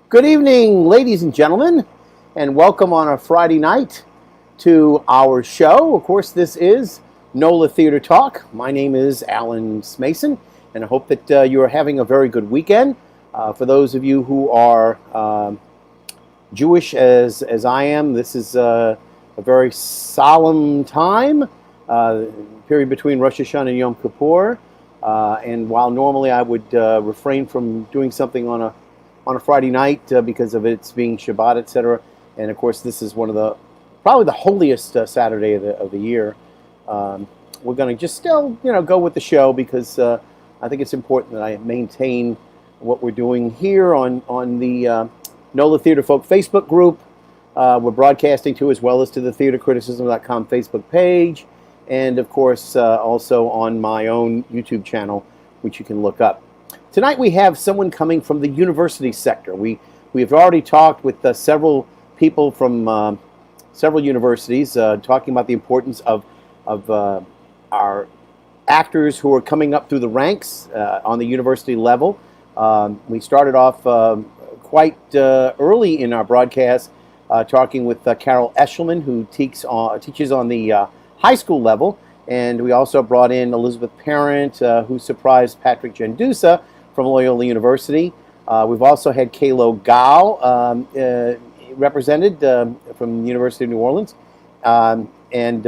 Good evening, ladies and gentlemen, and welcome on a Friday night to our show. Of course, this is NOLA Theater Talk. My name is Alan Smason, and I hope that you are having a very good weekend. For those of you who are Jewish as I am, this is a very solemn time, period between Rosh Hashanah and Yom Kippur. And while normally I would refrain from doing something on a Friday night because of its being Shabbat, etc. And of course, this is one of probably the holiest Saturday of the year. We're going to just still, go with the show because I think it's important that I maintain what we're doing here on the NOLA Theater Folk Facebook group. We're broadcasting to as well as to the theatercriticism.com Facebook page, and of course also on my own YouTube channel, which you can look up. Tonight we have someone coming from the university sector. We have already talked with several people from several universities talking about the importance of our actors who are coming up through the ranks on the university level. We started off quite early in our broadcast talking with Carol Eshelman, who teaches on the high school level. And we also brought in Elizabeth Parent, who surprised Patrick Gendusa from Loyola University. We've also had Kalo Gal represented from the University of New Orleans. And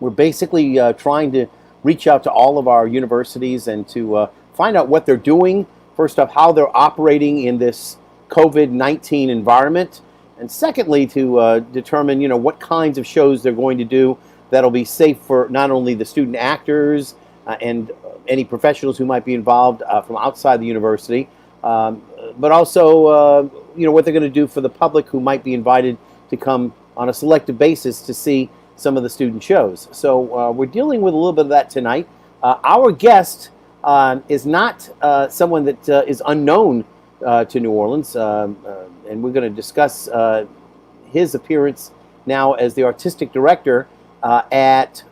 we're basically trying to reach out to all of our universities and to find out what they're doing. First off, how they're operating in this COVID-19 environment. And secondly, to determine, what kinds of shows they're going to do that'll be safe for not only the student actors and any professionals who might be involved from outside the university, but also, what they're going to do for the public who might be invited to come on a selective basis to see some of the student shows. So we're dealing with a little bit of that tonight. Our guest is not someone that is unknown to New Orleans, and we're going to discuss his appearance now as the artistic director at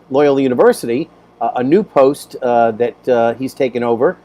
Loyola University, a new post that he's taken over,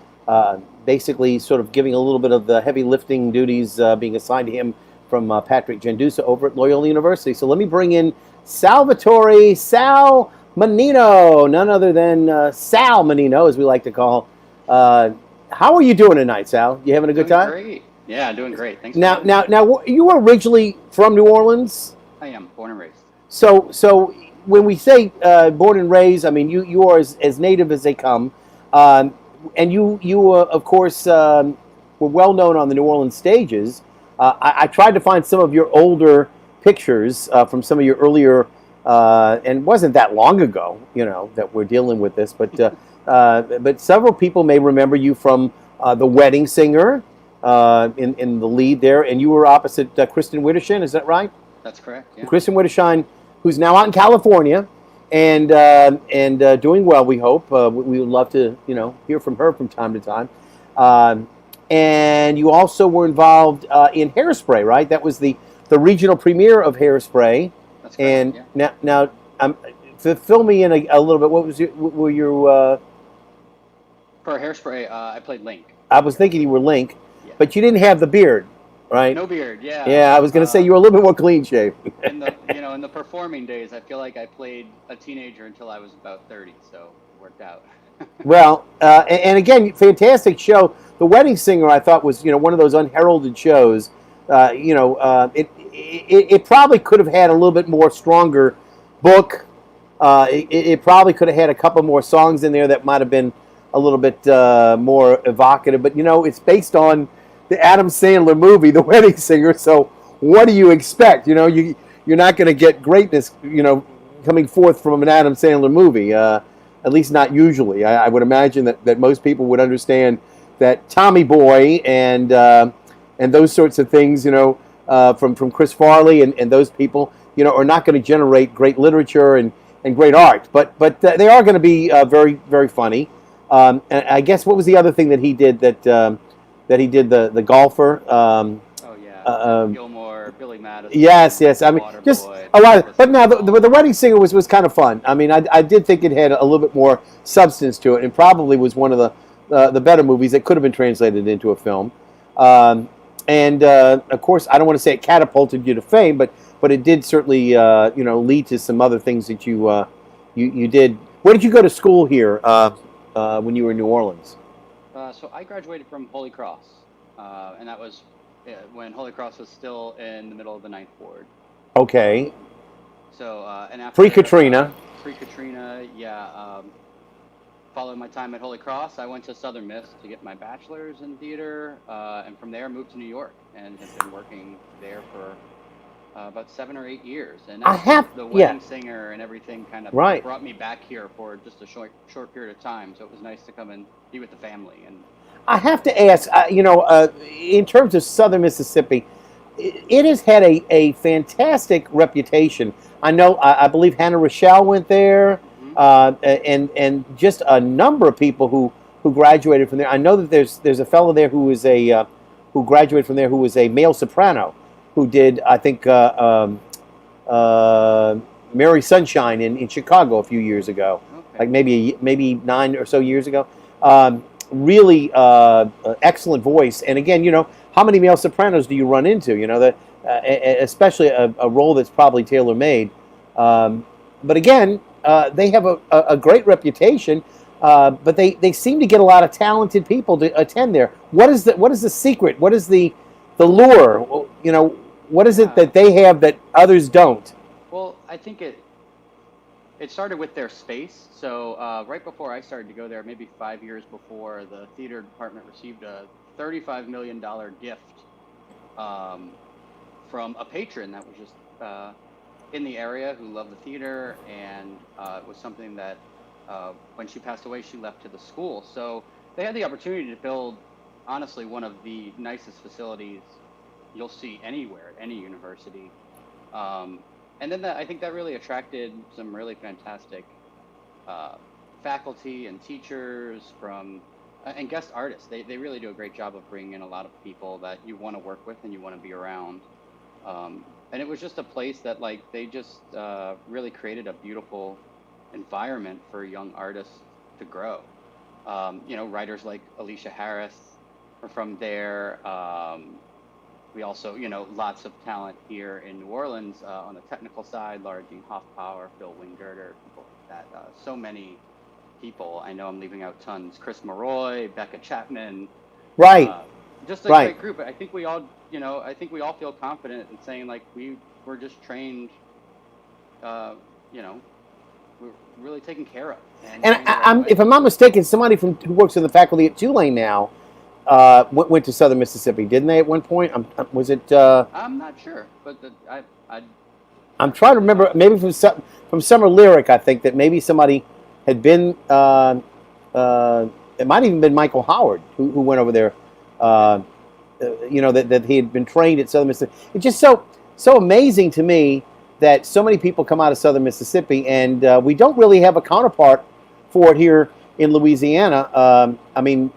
basically sort of giving a little bit of the heavy lifting duties being assigned to him from Patrick Gendusa over at Loyola University. So let me bring in Salvatore Sal Mannino, none other than Sal Mannino, as we like to call. How are you doing tonight, Sal? You having a good time? Great. Yeah, doing great. Thanks. Now, you were originally from New Orleans? I am born and raised. So when we say born and raised, I mean you are as native as they come, and you of course were well known on the New Orleans stages. I tried to find some of your older pictures from some of your earlier, and it wasn't that long ago, that we're dealing with this, but several people may remember you from The Wedding Singer in the lead there, and you were opposite Kristen Wiedersheim. Is that right? That's correct. Yeah. Kristen Wiedersheim, who's now out in California and doing well, we hope. We would love to, hear from her from time to time. And you also were involved in Hairspray, right? That was the regional premiere of Hairspray. That's correct. And yeah. now, fill me in a little bit. What were your? For Hairspray, I played Link. I was thinking you were Link, Yeah. but you didn't have the beard, right? No beard. Yeah. Yeah, I was going to say you were a little bit more clean shaved. in the performing days, I feel like I played a teenager until I was about 30, so it worked out. Well, and again, fantastic show. The Wedding Singer, I thought, was one of those unheralded shows. It probably could have had a little bit more stronger book. It probably could have had a couple more songs in there that might have been a little bit more evocative. But it's based on the Adam Sandler movie, The Wedding Singer. So what do you expect? You're not going to get greatness, coming forth from an Adam Sandler movie. At least not usually. I would imagine that most people would understand that Tommy Boy and those sorts of things, from Chris Farley and those people, are not going to generate great literature and great art. But they are going to be very, very funny. And I guess what was the other thing that he did that he did the golfer? Gilmore, Billy Madison. Yes. I mean, just a lot. But now the Wedding Singer was kind of fun. I mean, I did think it had a little bit more substance to it, and probably was one of the better movies that could have been translated into a film. And of course, I don't want to say it catapulted you to fame, but it did certainly lead to some other things that you did. Where did you go to school here when you were in New Orleans? So I graduated from Holy Cross, and that was when Holy Cross was still in the middle of the Ninth Ward. Okay, Um, and pre after Katrina. pre-Katrina, yeah, following my time at Holy Cross, I went to Southern Miss to get my bachelor's in theater, and from there moved to New York and have been working there for about 7 or 8 years. And I actually, have, the yeah, wedding singer and everything kind of right. brought me back here for just a short period of time. So it was nice to come and be with the family. And I have to ask, in terms of Southern Mississippi, it has had a fantastic reputation. I know, I believe Hannah Rochelle went there, hmm and just a number of people who graduated from there. I know that there's a fellow there who graduated from there who was a male soprano, who did, I think, uh, Mary Sunshine in Chicago a few years ago, like okay, maybe 9 or so years ago. Really excellent voice, and again, how many male sopranos do you run into? That especially a role that's probably tailor made. But again, they have a great reputation. But they seem to get a lot of talented people to attend there. What is the secret? What is the lure? What is it yeah. that they have that others don't? Well, I think it started with their space. So right before I started to go there, maybe 5 years before, the theater department received a $35 million gift um, from a patron that was just in the area who loved the theater, and it was something that when she passed away, she left to the school. So they had the opportunity to build, honestly, one of the nicest facilities you'll see anywhere at any university. Um, and then I think that really attracted some really fantastic uh, faculty and teachers from and guest artists. They really do a great job of bringing in a lot of people that you want to work with and you want to be around. And it was just a place that like they just really created a beautiful environment for young artists to grow. Writers like Alicia Harris are from there. We also, lots of talent here in New Orleans on the technical side. Laura Jean Hoffpower, Phil Wingirter, people like that. So many people. I know I'm leaving out tons. Chris Maroy, Becca Chapman, Right, uh, just a right. great group. I think we all feel confident in saying like we were just trained, uh, you know, we're really taken care of and And trained the right if way. I'm not mistaken, somebody who works in the faculty at Tulane now went to Southern Mississippi, didn't they? At one point, was it? I'm not sure, but I'd I'm trying to absolutely remember. love to. Maybe from Summer Lyric, I think that maybe somebody had been. Uh, it might have even been Michael Howard who went over there. Okay. Uh, that he had been trained at Southern Mississippi. It's just so amazing to me that so many people come out of Southern Mississippi, and we don't really have a counterpart for it here in Louisiana. I mean,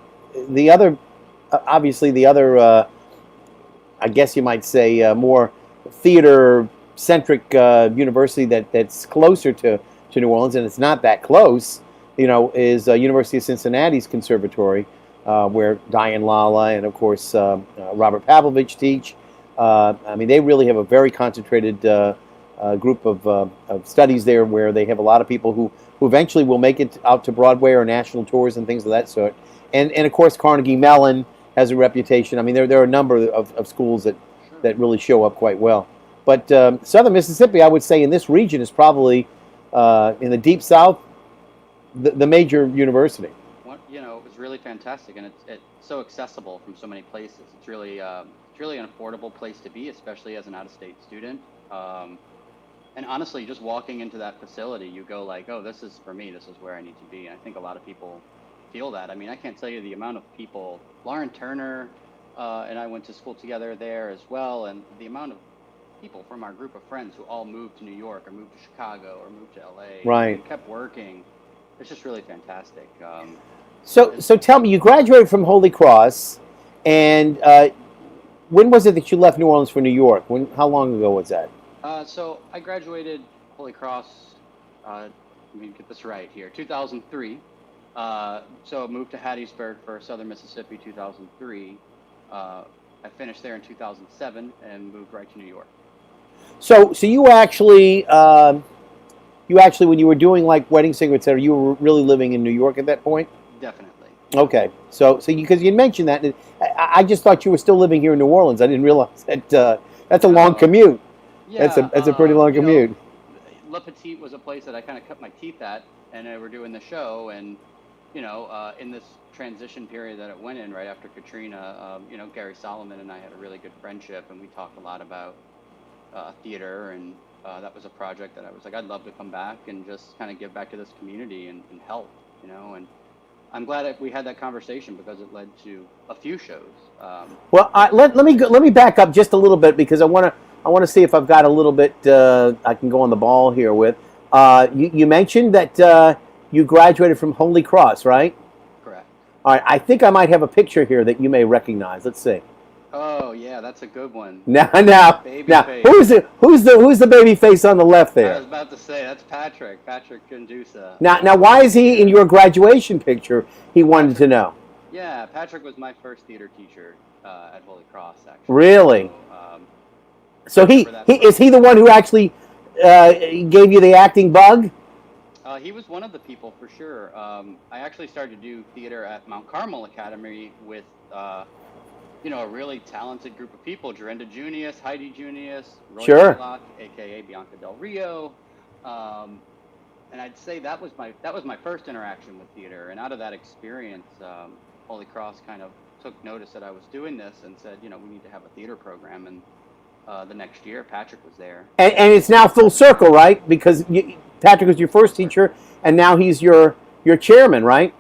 the other, obviously, the other, I guess you might say, more theater centric university that's closer to New Orleans, and it's not that close, is University of Cincinnati's conservatory, where Diane Lala and, of course, Robert Pavlovich teach. I mean, they really have a very concentrated group of studies there where they have a lot of people who eventually will make it out to Broadway or national tours and things of that sort. And of course, Carnegie Mellon has a reputation. I mean, there are a number of schools Sure. that really show up quite well. But Southern Mississippi, I would say, in this region is probably in the deep South, the major university. It was really fantastic, and it's so accessible from so many places. It's really an affordable place to be, especially as an out-of-state student. Um, and honestly, just walking into that facility, you go like, "Oh, this is for me. This is where I need to be." And I think a lot of people feel that. I mean, I can't tell you the amount of people. Lauren Turner and I went to school together there as well, and the amount of people from our group of friends who all moved to New York or moved to Chicago or moved to LA Right. and kept working. It's just really fantastic. So tell me, you graduated from Holy Cross, and when was it that you left New Orleans for New York? How long ago was that? So I graduated Holy Cross. Let me get this right here. 2003. So moved to Hattiesburg for Southern Mississippi 2003. I finished there in 2007 and moved right to New York. So you actually, when you were doing like Wedding Singer, etc., you were really living in New York at that point? Definitely. Okay. So because you mentioned that, and I just thought you were still living here in New Orleans. I didn't realize that that's a long commute. Yeah, That's a pretty long commute. Le Petit was a place that I kind of cut my teeth at, and we're doing the show, and in this transition period that it went in right after Katrina, Gary Solomon and I had a really good friendship, and we talked a lot about theater, and that was a project that I was like, I'd love to come back and just kind of give back to this community and help, and I'm glad that we had that conversation because it led to a few shows. Well, let me back up just a little bit because I want to see if I've got a little bit I can go on the ball here with. You mentioned that you graduated from Holy Cross, right? Correct. All right. I think I might have a picture here that you may recognize. Let's see. Oh yeah, that's a good one. Now, Babyface. who's the baby face on the left there? I was about to say that's Patrick Gendusa. Now, why is he in your graduation picture? He wanted to know. Yeah, Patrick was my first theater teacher at Holy Cross, actually. Really? So, so is he the one who actually gave you the acting bug? He was one of the people for sure. I actually started to do theater at Mount Carmel Academy with a really talented group of people: Jorenda Junius, Heidi Junius, Roy Sure. Sherlock, aka Bianca Del Rio. And I'd say that was my first interaction with theater. And out of that experience, Holy Cross kind of took notice that I was doing this and said, we need to have a theater program. And the next year, Patrick was there. And it's now full circle, right? Because Patrick was your first teacher, and now he's your chairman, right?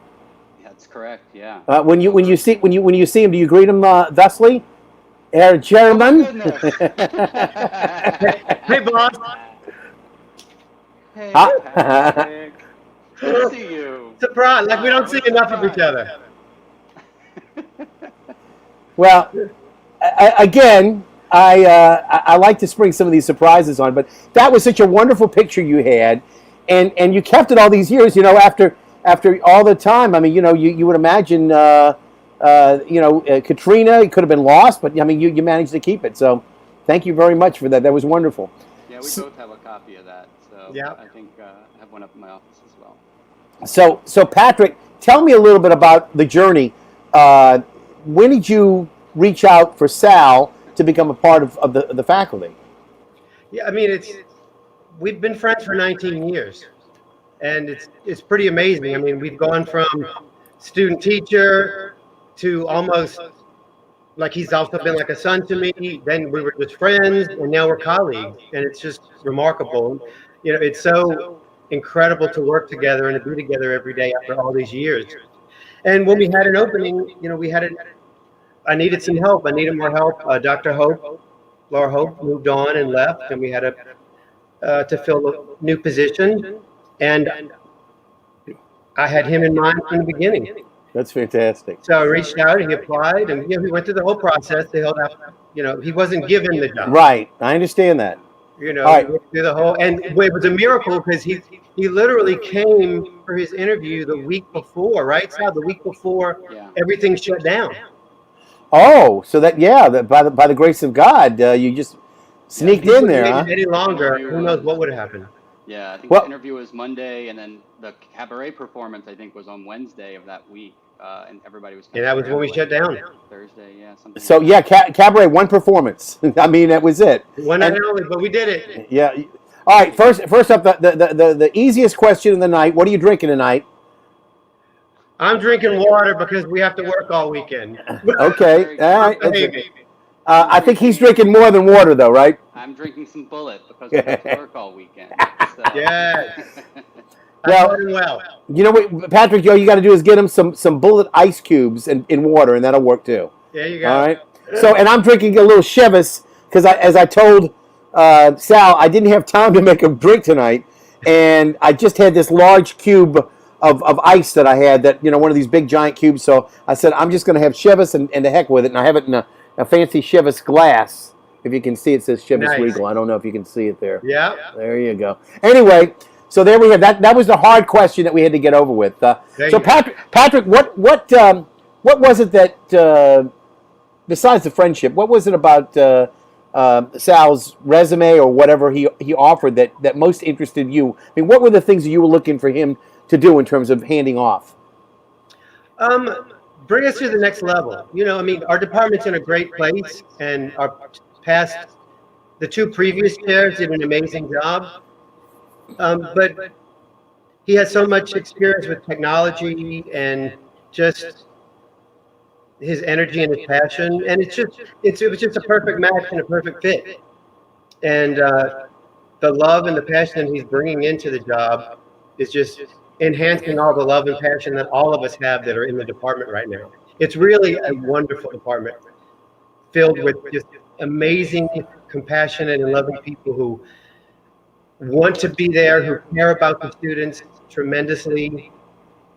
That's correct. Yeah. When you see him, do you greet him thusly, Herr Chairman? Oh, Hey, boss. Hey, Patrick. Good to see you. Surprise! Like we don't see enough of each other. Well, again, I like to spring some of these surprises on, but that was such a wonderful picture you had, and you kept it all these years. After all the time. I mean, you would imagine, Katrina, it could have been lost, but I mean, you managed to keep it. So, thank you very much for that. That was wonderful. Yeah, we both have a copy of that. So Yeah. I think I have one up in my office as well. So Patrick, tell me a little bit about the journey. When did you reach out for Sal to become a part of the faculty? Yeah, I mean, we've been friends for 19 years, and it's pretty amazing. I mean, we've gone from student teacher to almost like he's also been like a son to me. Then we were just friends, and now we're colleagues, and it's just remarkable. It's so incredible to work together and to be together every day after all these years. And when we had an opening, I needed some help. I needed more help. Dr. Hope, Laura Hope, moved on and left, and we had to fill a new position. And I had him in mind from the beginning. That's fantastic. So I reached out and he applied, and he went through the whole process. They held out, he wasn't given the job. Right, I understand that. All right. He went through the whole, and it was a miracle because he literally came for his interview the week before, right, Sal? The week before everything shut down. Oh, so by the grace of God, you just sneaked in there, huh? Any longer, who knows what would have happened? Yeah, I think the interview was Monday, and then the cabaret performance, I think, was on Wednesday of that week, and everybody was. And that was when we shut down. Thursday, yeah. Something. So cabaret, one performance. I mean, that was it. One night only, but we did it. Yeah. All right. First up, the easiest question of the night. What are you drinking tonight? I'm drinking water because we have to work all weekend. Okay. All right. Maybe. I think he's drinking more than water, though, right? I'm drinking some Bullet because we have to work all weekend. So. Yes. Well, you know what, Patrick, you got to do is get him some Bullet ice cubes in water, and that'll work too. There you go. All right. So, and I'm drinking a little Chivas because as I told Sal, I didn't have time to make a drink tonight, and I just had this large cube of ice that I had, that one of these big giant cubes. So I said I'm just going to have Chivas and the heck with it, and I have it in a fancy Chivas glass. If you can see, it says Chivas Nice. Regal. I don't know if you can see it there. Yeah. There you go. Anyway, so there we have that. That was the hard question that we had to get over with. So Patrick, what was it that besides the friendship, what was it about Sal's resume or whatever he offered that most interested you? I mean, what were the things that you were looking for him to do in terms of handing off? Um, Bring us to the next level. I mean, our department's in a great place, and our past, the two previous chairs did an amazing job. But he has so much experience with technology and just his energy and his passion, and it was just a perfect match and a perfect fit. And the love and the passion that he's bringing into the job is just enhancing all the love and passion that all of us have that are in the department right now. It's really a wonderful department filled with just amazing, compassionate, and loving people who want to be there, who care about the students tremendously.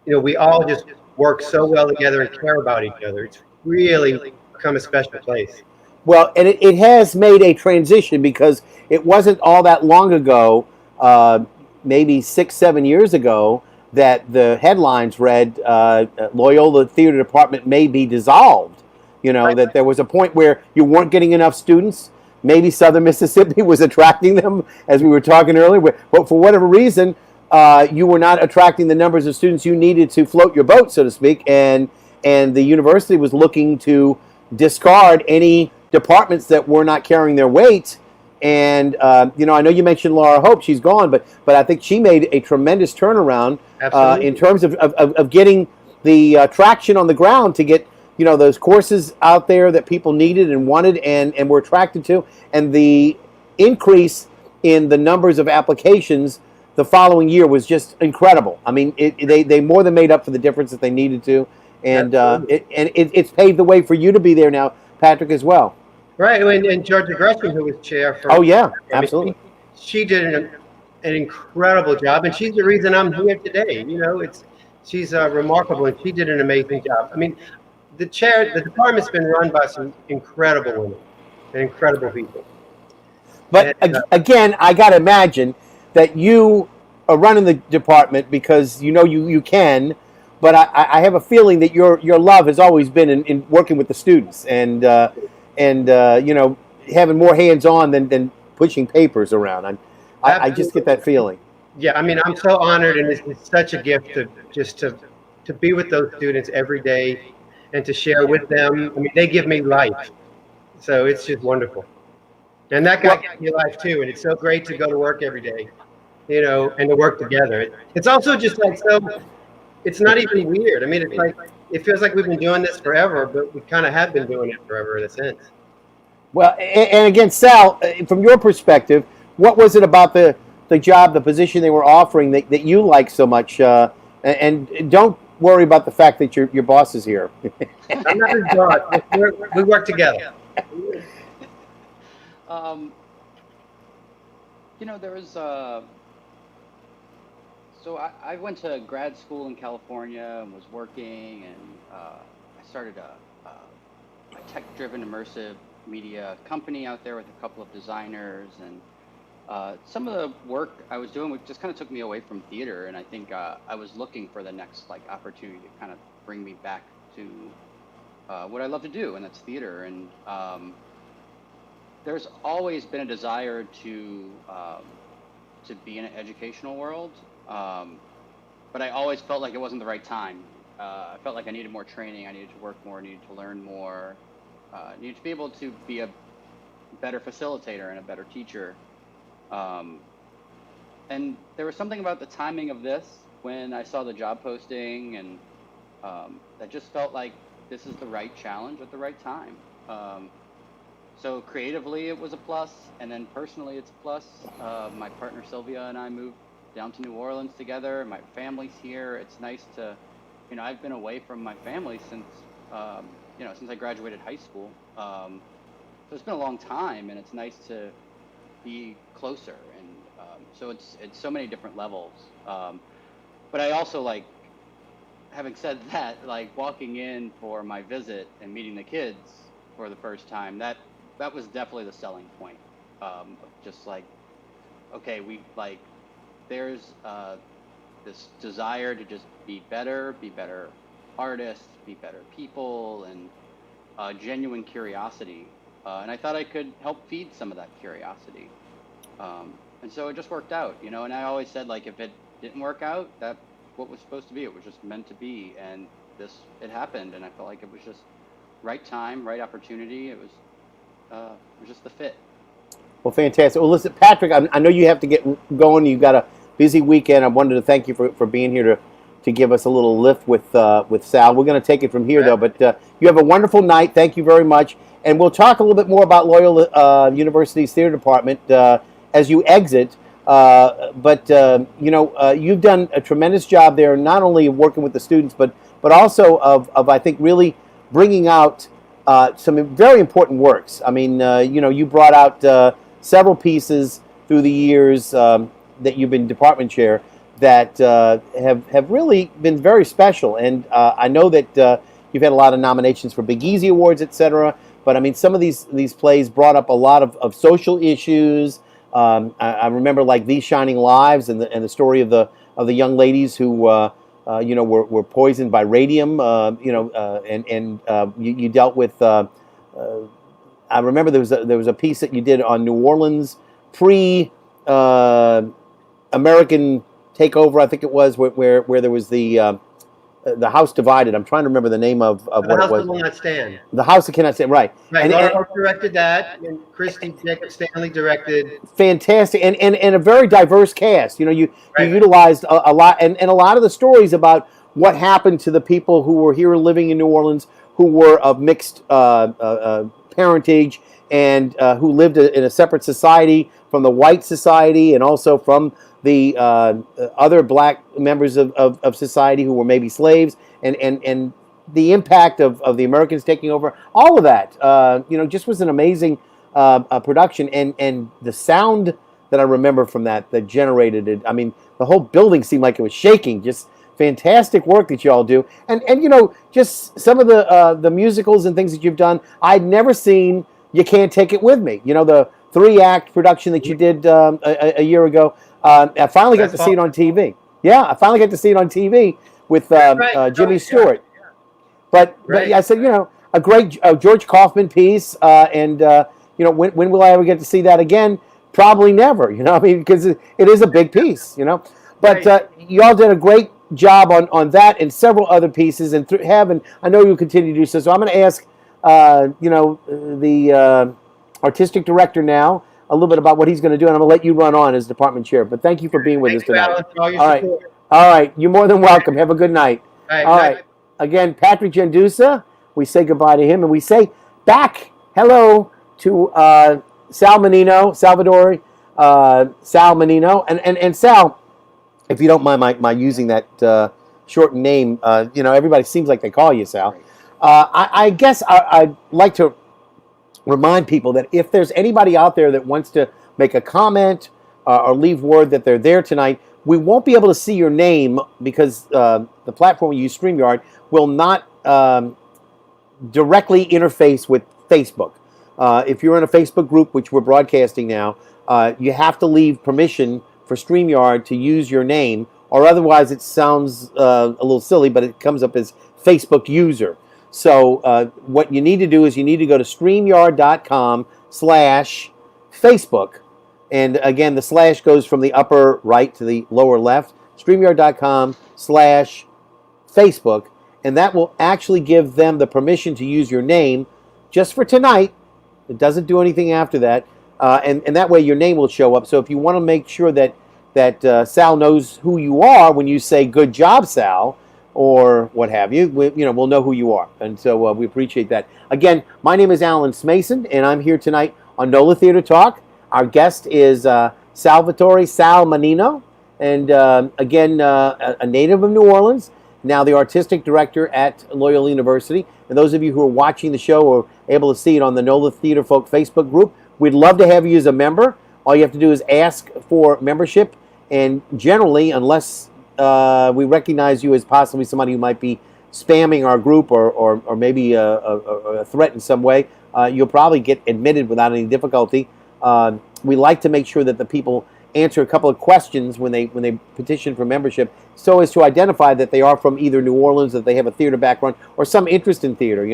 We all just work so well together and care about each other. It's really become a special place. Well, and it has made a transition because it wasn't all that long ago, maybe 6, 7 years ago, that the headlines read Loyola Theater Department may be dissolved. Right. That there was a point where you weren't getting enough students. Maybe Southern Mississippi was attracting them, as we were talking earlier, but for whatever reason, you were not attracting the numbers of students you needed to float your boat, so to speak, and the university was looking to discard any departments that were not carrying their weight. And I know you mentioned Laura Hope; she's gone, but I think she made a tremendous turnaround in terms of getting the traction on the ground to get those courses out there that people needed and wanted and were attracted to, and the increase in the numbers of applications the following year was just incredible. I mean, they more than made up for the difference that they needed to, and it's paved the way for you to be there now, Patrick, as well. Right, and Georgia Gresham, who was chair for. Oh yeah, I mean, absolutely. she did an incredible job, and she's the reason I'm here today. She's remarkable, and she did an amazing job. I mean, the department's been run by some incredible women and incredible people. But And, again, I got to imagine that you are running the department because you can. But I have a feeling that your love has always been in working with the students and having more hands on than pushing papers around. I just get that feeling. Yeah, I mean, I'm so honored, and it's such a gift to be with those students every day and to share with them. I mean, they give me life, so it's just wonderful. And that guy gives me life too, and it's so great to go to work every day, and to work together. It's also just like so. It's not even weird. I mean, it's like it feels like we've been doing this forever, but we kind of have been doing it forever in a sense. Well, and again, Sal, from your perspective, what was it about the job, the position they were offering that you like so much? And don't worry about the fact that your boss is here. I'm not his boss. We work together. There was so I went to grad school in California and was working, and I started a tech-driven immersive media company out there with a couple of designers, and some of the work I was doing just kind of took me away from theater, and I think I was looking for the next opportunity to kind of bring me back to what I love to do, and that's theater. And there's always been a desire to be in an educational world, but I always felt like it wasn't the right time. I felt like I needed more training, I needed to work more, I needed to learn more, needed to be able to be a better facilitator and a better teacher. And there was something about the timing of this when I saw the job posting, and that just felt like this is the right challenge at the right time. So creatively it was a plus, and then personally it's a plus. My partner Sylvia and I moved down to New Orleans together. My family's here. It's nice to, I've been away from my family since I graduated high school. So it's been a long time, and it's nice to be closer. And so it's so many different levels. But I also having said that, walking in for my visit and meeting the kids for the first time, that was definitely the selling point. Of just okay, there's this desire to just be better artists, be better people, and genuine curiosity, and I thought I could help feed some of that curiosity. And so it just worked out, you know. And I always said, like, if it didn't work out, that what was supposed to be, it was just meant to be, and it happened, and I felt like it was just right time, right opportunity. It was just the fit. Well, fantastic. Well, listen, Patrick, I know you have to get going. You've got a busy weekend. I wanted to thank you for being here to give us a little lift with Sal. We're going to take it from here, though. But you have a wonderful night. Thank you very much. And we'll talk a little bit more about Loyola University's theater department as you exit. You've done a tremendous job there, not only working with the students, but also of I think, really bringing out some very important works. I mean, you brought out several pieces through the years that you've been department chair that have really been very special. And I know that you've had a lot of nominations for Big Easy Awards, etc. But I mean, some of these plays brought up a lot of social issues. I remember, like, These Shining Lives and the story of the young ladies who were poisoned by radium. You dealt with. I remember there was a piece that you did on New Orleans pre American takeover. I think it was where there was the house divided. I'm trying to remember the name of what it was. The House That Will Not Stand. The House That Cannot Stand. Right. Right. Laura directed that, and Christy Jacob Stanley directed. Fantastic, and a very diverse cast. You utilized a lot, and a lot of the stories about what happened to the people who were here living in New Orleans, who were of mixed parentage, and who lived in a separate society from the white society, and also from the other black members of society who were maybe slaves, and the impact of the Americans taking over. All of that, just was an amazing production, and the sound that I remember from that generated it. I mean, the whole building seemed like it was shaking. Just fantastic work that you all do, and just some of the musicals and things that you've done. I'd never seen You Can't Take It With Me. The 3-act production that you did a year ago. I finally got to see it on TV. Yeah, I finally got to see it on TV with Jimmy Stewart. Yeah. But I said, a great George Kaufman piece, and when will I ever get to see that again? Probably never. I mean, because it is a big piece. But you all did a great job on that and several other pieces, and I know you'll continue to do so. So I'm going to ask, the artistic director now a little bit about what he's going to do, and I'm going to let you run on as department chair. But thank you for being with us tonight. All right. You're more than welcome. Have a good night. All right. Again, Patrick Gendusa, we say goodbye to him, and we say back hello to Sal Mannino, Salvatore, Sal Mannino, and Sal, if you don't mind my using that shortened name, everybody seems like they call you Sal. I guess I'd like to remind people that if there's anybody out there that wants to make a comment or leave word that they're there tonight, we won't be able to see your name because the platform we use, StreamYard, will not directly interface with Facebook. If you're in a Facebook group, which we're broadcasting now, you have to leave permission for StreamYard to use your name, or otherwise it sounds a little silly, but it comes up as Facebook user. So what you need to do is you need to go to StreamYard.com/Facebook. And again, the slash goes from the upper right to the lower left. StreamYard.com/Facebook. And that will actually give them the permission to use your name just for tonight. It doesn't do anything after that. And that way your name will show up. So if you want to make sure that Sal knows who you are when you say, "Good job, Sal," or what have you, we'll know who you are. And so we appreciate that. Again, my name is Alan Smason, and I'm here tonight on NOLA Theater Talk. Our guest is Salvatore Sal Mannino, and again, a native of New Orleans, now the artistic director at Loyola University. And those of you who are watching the show are able to see it on the NOLA Theater Folk Facebook group. We'd love to have you as a member. All you have to do is ask for membership, and generally, unless we recognize you as possibly somebody who might be spamming our group or maybe a threat in some way, you'll probably get admitted without any difficulty. We like to make sure that the people answer a couple of questions when they petition for membership, so as to identify that they are from either New Orleans, that they have a theater background, or some interest in theater.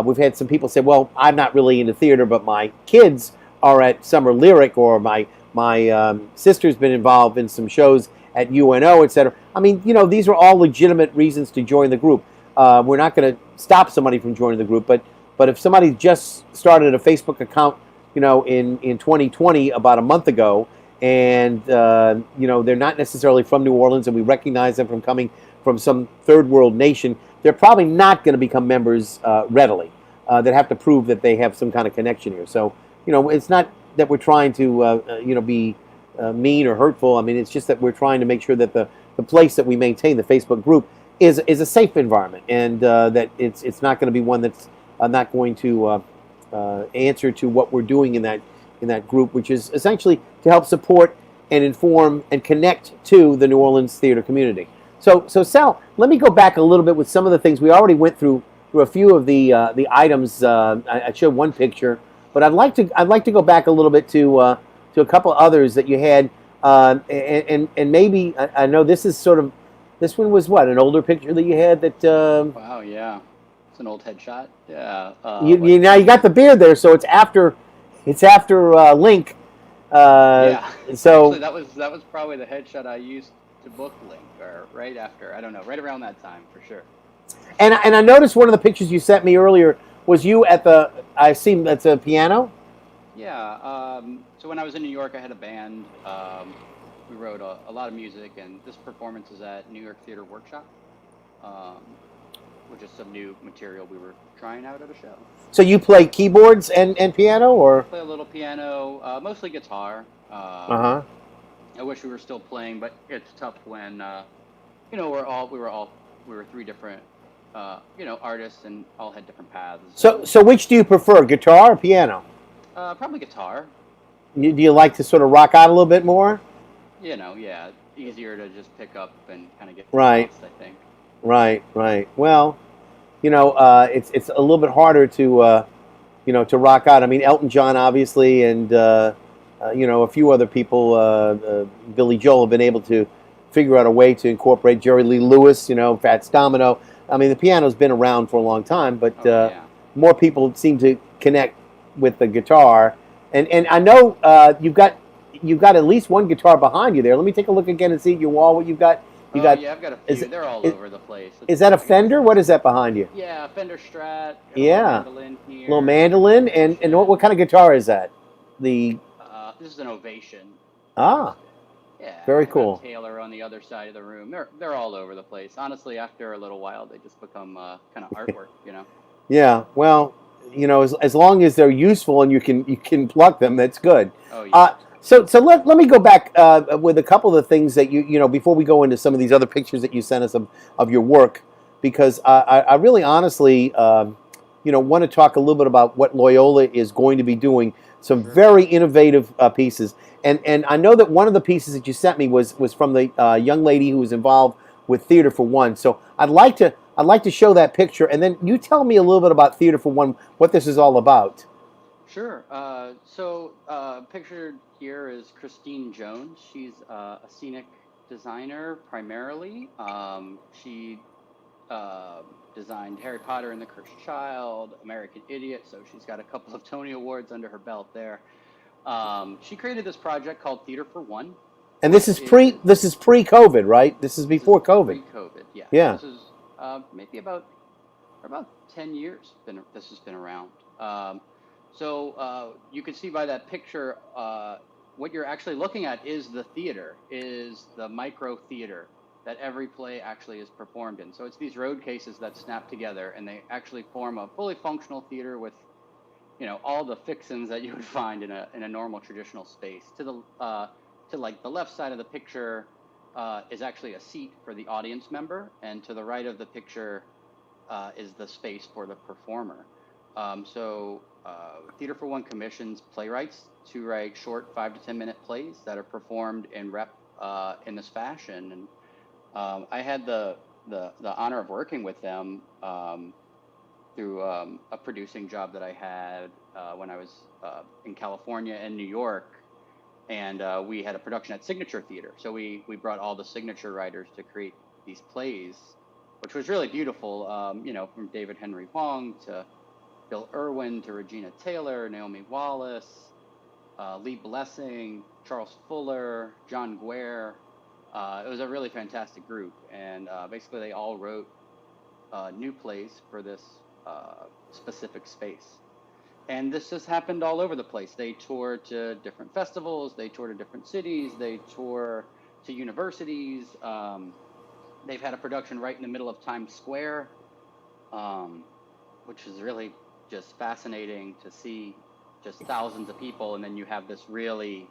we've had some people say, well, I'm not really into theater, but my kids are at Summer Lyric, or my sister's been involved in some shows at UNO, etc. I mean, these are all legitimate reasons to join the group. We're not going to stop somebody from joining the group, but if somebody just started a Facebook account, in 2020, about a month ago, and they're not necessarily from New Orleans, and we recognize them from coming from some third world nation, they're probably not going to become members readily. They'd have to prove that they have some kind of connection here. So, it's not that we're trying to, be mean or hurtful. I mean, it's just that we're trying to make sure that the place that we maintain, the Facebook group, is a safe environment, and that it's not going to be one that's not going to answer to what we're doing in that group, which is essentially to help support and inform and connect to the New Orleans theater community. So Sal, let me go back a little bit with some of the things we already went through a few of the items. I showed one picture, but I'd like to go back a little bit to a couple others that you had, and maybe I know this one was what, an older picture that you had that. Wow, yeah, it's an old headshot. Yeah. Now you got the beard there, so it's after Link. Yeah. So actually, that was probably the headshot I used to book Link, or right after. I don't know, right around that time for sure. And I noticed one of the pictures you sent me earlier was you at I assume that's a piano. Yeah. So when I was in New York, I had a band. We wrote a lot of music, and this performance is at New York Theater Workshop, which is some new material we were trying out at a show. So you play keyboards and piano, or? I play a little piano, mostly guitar. Uh-huh. I wish we were still playing, but it's tough when we were three different artists, and all had different paths. So which do you prefer, guitar or piano? Probably guitar. Do you like to sort of rock out a little bit more? Yeah, easier to just pick up and kind of get right. lost, I think. Right. Well, it's a little bit harder to rock out. I mean, Elton John, obviously, and a few other people, Billy Joel, have been able to figure out a way to incorporate Jerry Lee Lewis, Fats Domino. I mean, the piano's been around for a long time, but more people seem to connect with the guitar. And I know you've got at least one guitar behind you there. Let me take a look again and see your wall. What you've got? Yeah, I've got a few. They're all over the place. Is that a Fender? What is that behind you? Yeah, Fender Strat. Yeah. Mandolin here. Little mandolin, and what kind of guitar is that? This is an Ovation. Ah. Yeah. Very cool. Taylor on the other side of the room. They're all over the place. Honestly, after a little while, they just become kind of artwork, Yeah. Well, as long as they're useful and you can pluck them, that's good. Oh yeah. So let me go back with a couple of the things that you before we go into some of these other pictures that you sent us of your work, because I really honestly want to talk a little bit about what Loyola is going to be doing. Some very innovative pieces, and I know that one of the pieces that you sent me was from the young lady who was involved with Theater for One. So I'd like to show that picture, and then you tell me a little bit about Theater for One, what this is all about. Sure. Pictured here is Christine Jones. She's a scenic designer primarily. She designed Harry Potter and the Cursed Child, American Idiot, so she's got a couple of Tony Awards under her belt there. She created this project called Theater for One. And this is pre-COVID, right? This is before COVID. Pre-COVID, yeah. Yeah. This is maybe about 10 years this has been around. So you can see by that picture, what you're actually looking at is the theater, is the micro theater that every play actually is performed in. So it's these road cases that snap together, and they actually form a fully functional theater with, all the fixins that you would find in a normal traditional space. To the left side of the picture is actually a seat for the audience member, and to the right of the picture is the space for the performer. Theater for One commissions playwrights to write short 5 to 10 minute plays that are performed in in this fashion. And I had the honor of working with them through a producing job that I had when I was in California and New York. And we had a production at Signature Theater. So we brought all the signature writers to create these plays, which was really beautiful, from David Henry Hwang to Bill Irwin to Regina Taylor, Naomi Wallace, Lee Blessing, Charles Fuller, John Guare. It was a really fantastic group, and basically they all wrote new plays for this specific space. And this just happened all over the place. They tour to different festivals, they tour to different cities, they tour to universities. They've had a production right in the middle of Times Square, which is really just fascinating to see, just thousands of people, and then you have this really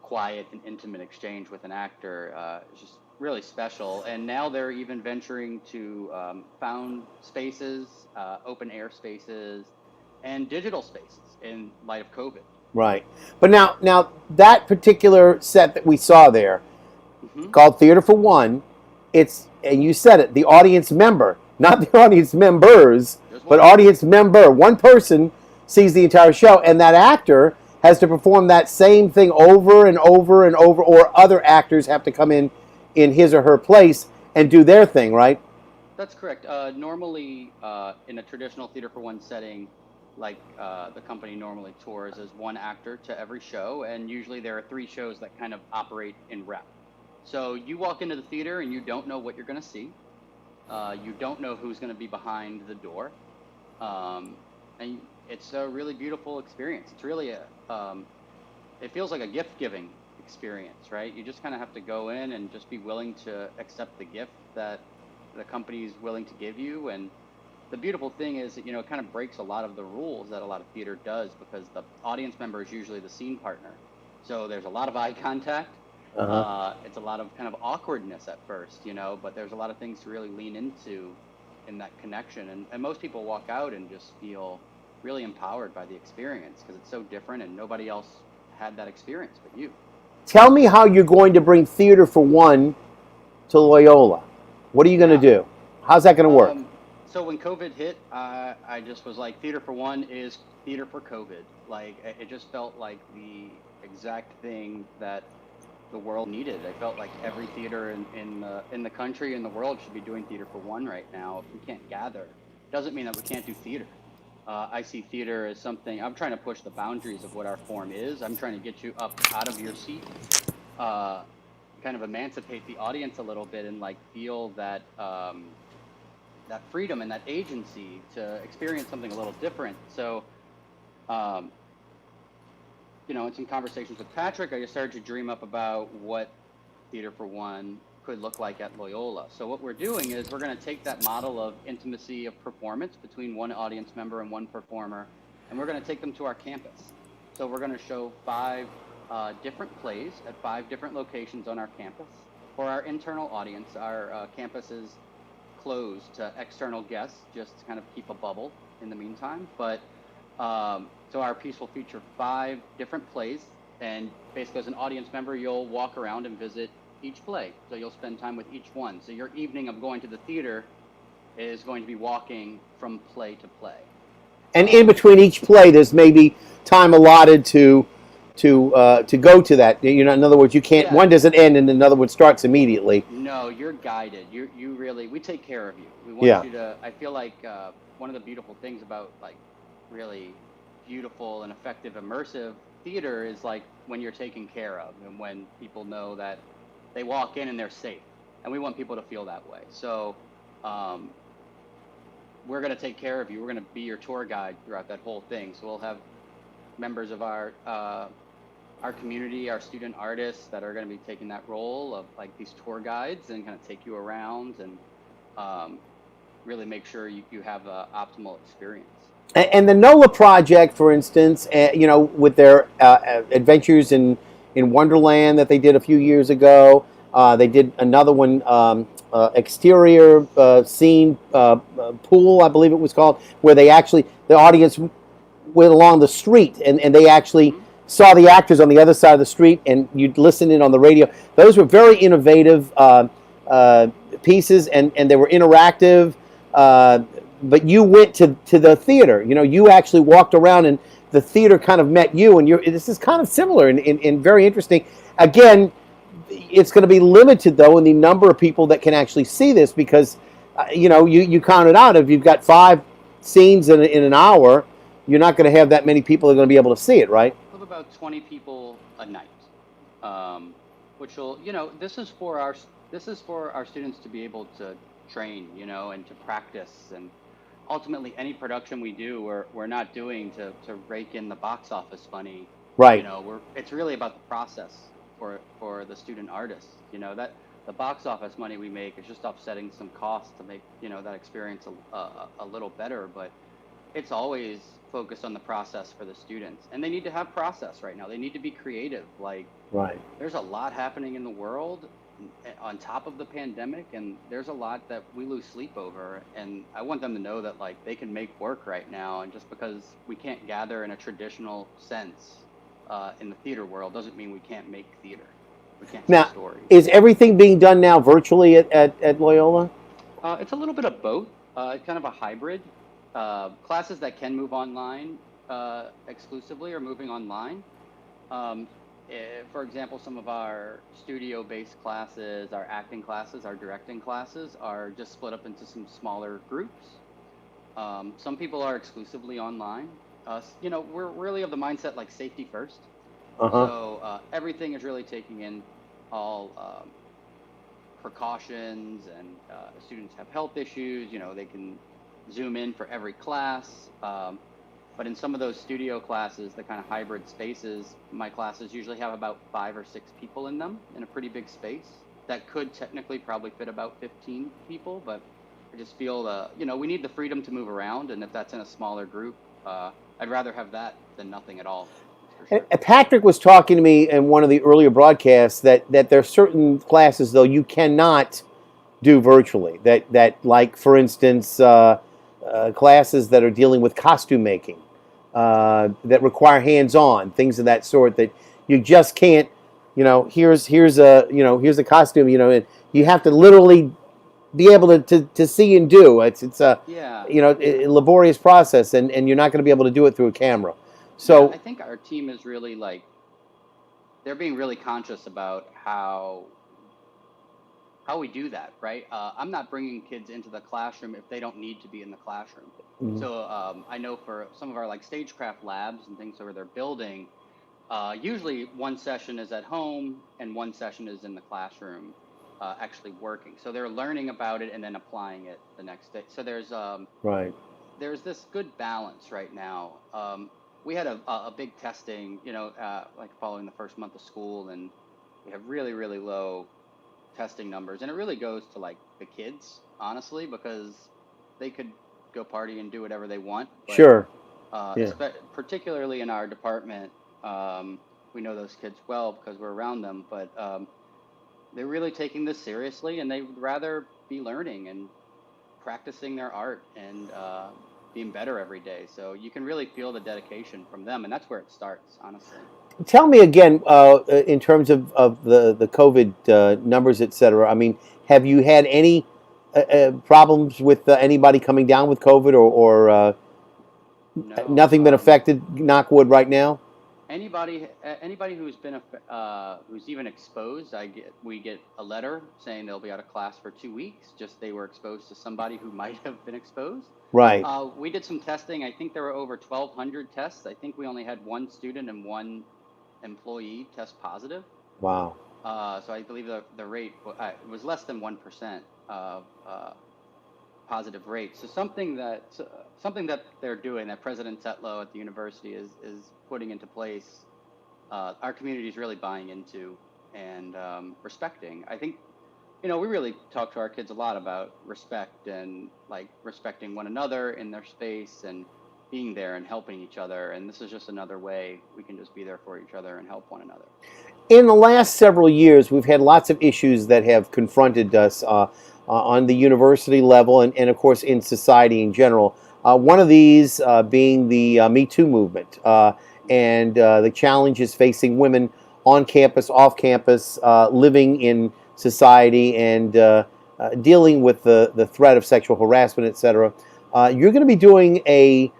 quiet and intimate exchange with an actor. It's just really special. And now they're even venturing to found spaces, open air spaces, and digital spaces in light of COVID. Right. But now that particular set that we saw there, called Theater for One, it's, and you said it, the audience member, not the audience members, but audience member. One person sees the entire show, and that actor has to perform that same thing over and over and over, or other actors have to come in his or her place and do their thing, right? That's correct. Normally, in a traditional Theater for One setting, like the company normally tours as one actor to every show, and usually there are 3 shows that kind of operate in rep. So you walk into the theater and you don't know what you're going to see. You don't know who's going to be behind the door. And it's a really beautiful experience. It's really it feels like a gift-giving experience, right? You just kind of have to go in and just be willing to accept the gift that the company is willing to give you. And the beautiful thing is that, it kind of breaks a lot of the rules that a lot of theater does, because the audience member is usually the scene partner. So there's a lot of eye contact. It's a lot of kind of awkwardness at first, but there's a lot of things to really lean into in that connection. And most people walk out and just feel really empowered by the experience, because it's so different and nobody else had that experience but you. Tell me how you're going to bring Theater for One to Loyola. What are you going to do? How's that going to work? So when COVID hit, I just was like, Theater for One is theater for COVID. Like, it just felt like the exact thing that the world needed. I felt like every theater in the country and the world should be doing Theater for One right now. If we can't gather, doesn't mean that we can't do theater. I see theater as something, I'm trying to push the boundaries of what our form is. I'm trying to get you up out of your seat, kind of emancipate the audience a little bit, and like feel that that freedom and that agency to experience something a little different. So, in some conversations with Patrick, I just started to dream up about what Theater for One could look like at Loyola. So what we're doing is we're going to take that model of intimacy of performance between one audience member and one performer, and we're going to take them to our campus. So we're going to show 5 different plays at 5 different locations on our campus. For our internal audience, our campus is closed to external guests, just to kind of keep a bubble in the meantime. But so our piece will feature 5 different plays, and basically as an audience member, you'll walk around and visit each play. So you'll spend time with each one. So your evening of going to the theater is going to be walking from play to play. And in between each play, there's maybe time allotted to go to that. In other words, you can't. Yeah. One doesn't end and another one starts immediately. No, you're guided. You really, we take care of you. We want you to. I feel like one of the beautiful things about like really beautiful and effective immersive theater is like when you're taken care of, and when people know that they walk in and they're safe, and we want people to feel that way. So we're going to take care of you. We're going to be your tour guide throughout that whole thing. So we'll have members of our community, our student artists, that are going to be taking that role of like these tour guides and kind of take you around and really make sure you have an optimal experience. And the NOLA project, for instance, with their adventures in Wonderland that they did a few years ago, they did another one, exterior scene pool, I believe it was called, where they actually, the audience went along the street and they actually saw the actors on the other side of the street, and you'd listen in on the radio. Those were very innovative pieces, and they were interactive. But you went to the theater. You actually walked around, and the theater kind of met you. And this is kind of similar and very interesting. Again, it's going to be limited though in the number of people that can actually see this, because you count it out. If you've got 5 scenes in an hour, you're not going to have that many people that are going to be able to see it, right? We have about 20 people a night, which will, this is for our students to be able to train, and to practice. And ultimately, any production we do, we're not doing to rake in the box office money. Right. It's really about the process for the student artists. That the box office money we make is just offsetting some costs to make that experience a little better. But it's always focused on the process for the students, and they need to have process right now. They need to be creative. Like, right. There's a lot happening in the world on top of the pandemic, and there's a lot that we lose sleep over. And I want them to know that they can make work right now, and just because we can't gather in a traditional sense in the theater world doesn't mean we can't make theater. We can't tell stories. Is everything being done now virtually at Loyola? It's a little bit of both. It's kind of a hybrid. Classes that can move online exclusively are moving online. For example, some of our studio-based classes, our acting classes, our directing classes are just split up into some smaller groups. Some people are exclusively online. We're really of the mindset safety first. So everything is really taking in all precautions, and students have health issues. They can Zoom in for every class. But in some of those studio classes, the kind of hybrid spaces, my classes usually have about 5 or 6 people in them in a pretty big space. That could technically probably fit about 15 people, but I just feel, we need the freedom to move around. And if that's in a smaller group, I'd rather have that than nothing at all. For sure. Patrick was talking to me in one of the earlier broadcasts that there are certain classes, though, you cannot do virtually. That like, for instance, classes that are dealing with costume making, that require hands-on, things of that sort, that you just can't, here's a costume, and you have to literally be able to see and do. It's a laborious process, and you're not going to be able to do it through a camera. So I think our team is really they're being really conscious about how we do that, right? I'm not bringing kids into the classroom if they don't need to be in the classroom. Mm-hmm. So I know for some of our stagecraft labs and things where they're building, usually one session is at home and one session is in the classroom actually working. So they're learning about it and then applying it the next day. So there's there's this good balance right now. We had a big testing, following the first month of school, and we have really, really low testing numbers, and it really goes to the kids, honestly, because they could go party and do whatever they want. But, sure. Particularly in our department, we know those kids well because we're around them, but they're really taking this seriously, and they would rather be learning and practicing their art and being better every day. So you can really feel the dedication from them, and that's where it starts, honestly. Tell me again, in terms of the COVID numbers, et cetera. I mean, have you had any problems with anybody coming down with COVID, or no, nothing been affected, knock wood, right now? Anybody who's been who's even exposed, we get a letter saying they'll be out of class for 2 weeks. Just they were exposed to somebody who might have been exposed. Right. We did some testing. I think there were over 1,200 tests. I think we only had one student and one employee test positive. Wow. So I believe the rate was less than 1% of positive rate. So something that they're doing, that President Tetlow at the university is putting into place, our community is really buying into and respecting. I think, we really talk to our kids a lot about respect and respecting one another in their space and being there and helping each other. And this is just another way we can just be there for each other and help one another. In the last several years, we've had lots of issues that have confronted us on the university level and of course, in society in general. One of these being the Me Too movement and the challenges facing women on campus, off campus, living in society, and dealing with the threat of sexual harassment, etc. You're going to be doing a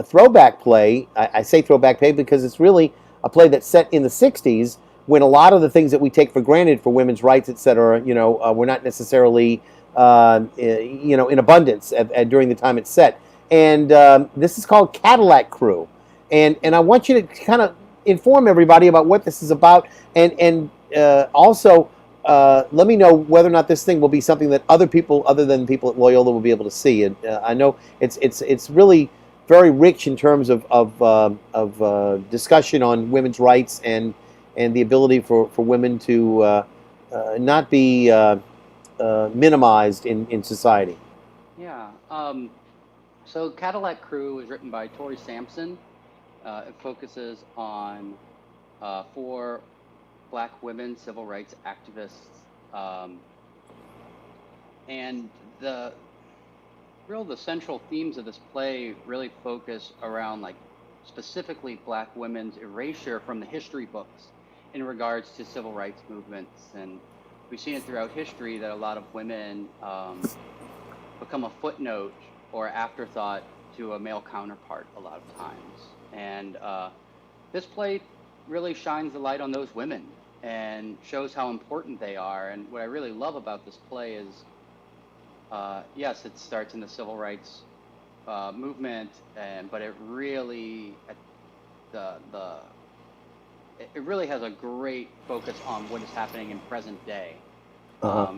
throwback play. I say throwback play because it's really a play that's set in the 60s, when a lot of the things that we take for granted for women's rights, etc., were not necessarily, in abundance during the time it's set. and this is called Cadillac Crew, and I want you to kind of inform everybody about what this is about, and also let me know whether or not this thing will be something that other people, other than people at Loyola, will be able to see. And I know it's really very rich in terms of discussion on women's rights and the ability for women to not be minimized in society. Yeah. So Cadillac Crew was written by Tori Sampson. It focuses on four Black women civil rights activists, and the central themes of this play really focus around like specifically Black women's erasure from the history books in regards to civil rights movements. And we've seen it throughout history that a lot of women become a footnote or afterthought to a male counterpart a lot of times. And this play really shines the light on those women and shows how important they are. And what I really love about this play is, yes, it starts in the civil rights movement, but it really it really has a great focus on what is happening in present day. Uh-huh.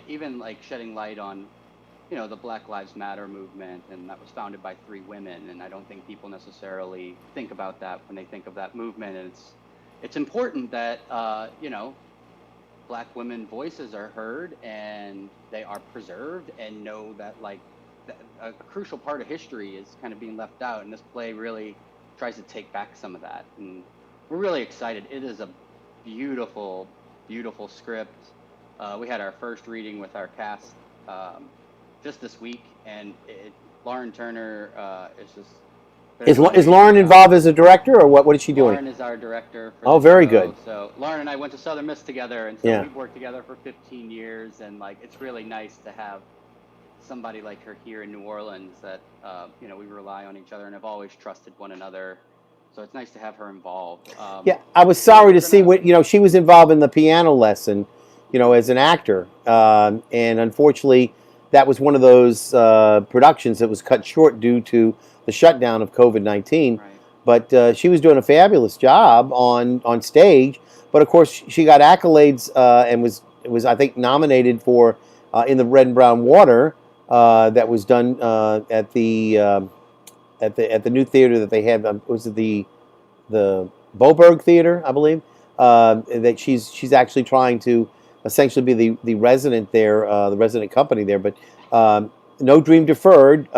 Even like shedding light on, the Black Lives Matter movement, and that was founded by three women. And I don't think people necessarily think about that when they think of that movement. And it's important that Black women voices are heard and they are preserved, and know that a crucial part of history is kind of being left out. And this play really tries to take back some of that. And we're really excited. It is a beautiful, beautiful script. We had our first reading with our cast just this week, and Lauren Turner is just. Is Lauren involved as a director, or what is she doing? Lauren is our director for Oh, the very show. good. So Lauren and I went to Southern Miss together, and so Yeah. we've worked together for 15 years, and it's really nice to have somebody like her here in New Orleans that we rely on each other and have always trusted one another. So it's nice to have her involved. Yeah, I was sorry to see what she was involved in the piano lesson, as an actor, and unfortunately, that was one of those productions that was cut short due to the shutdown of COVID-19. Right. But she was doing a fabulous job on stage. But of course, she got accolades and was I think nominated for in the Red and Brown Water that was done at the new theater that they have. Was it the Boberg Theater, I believe? That she's actually trying to essentially be the resident there, the resident company there. But no dream deferred.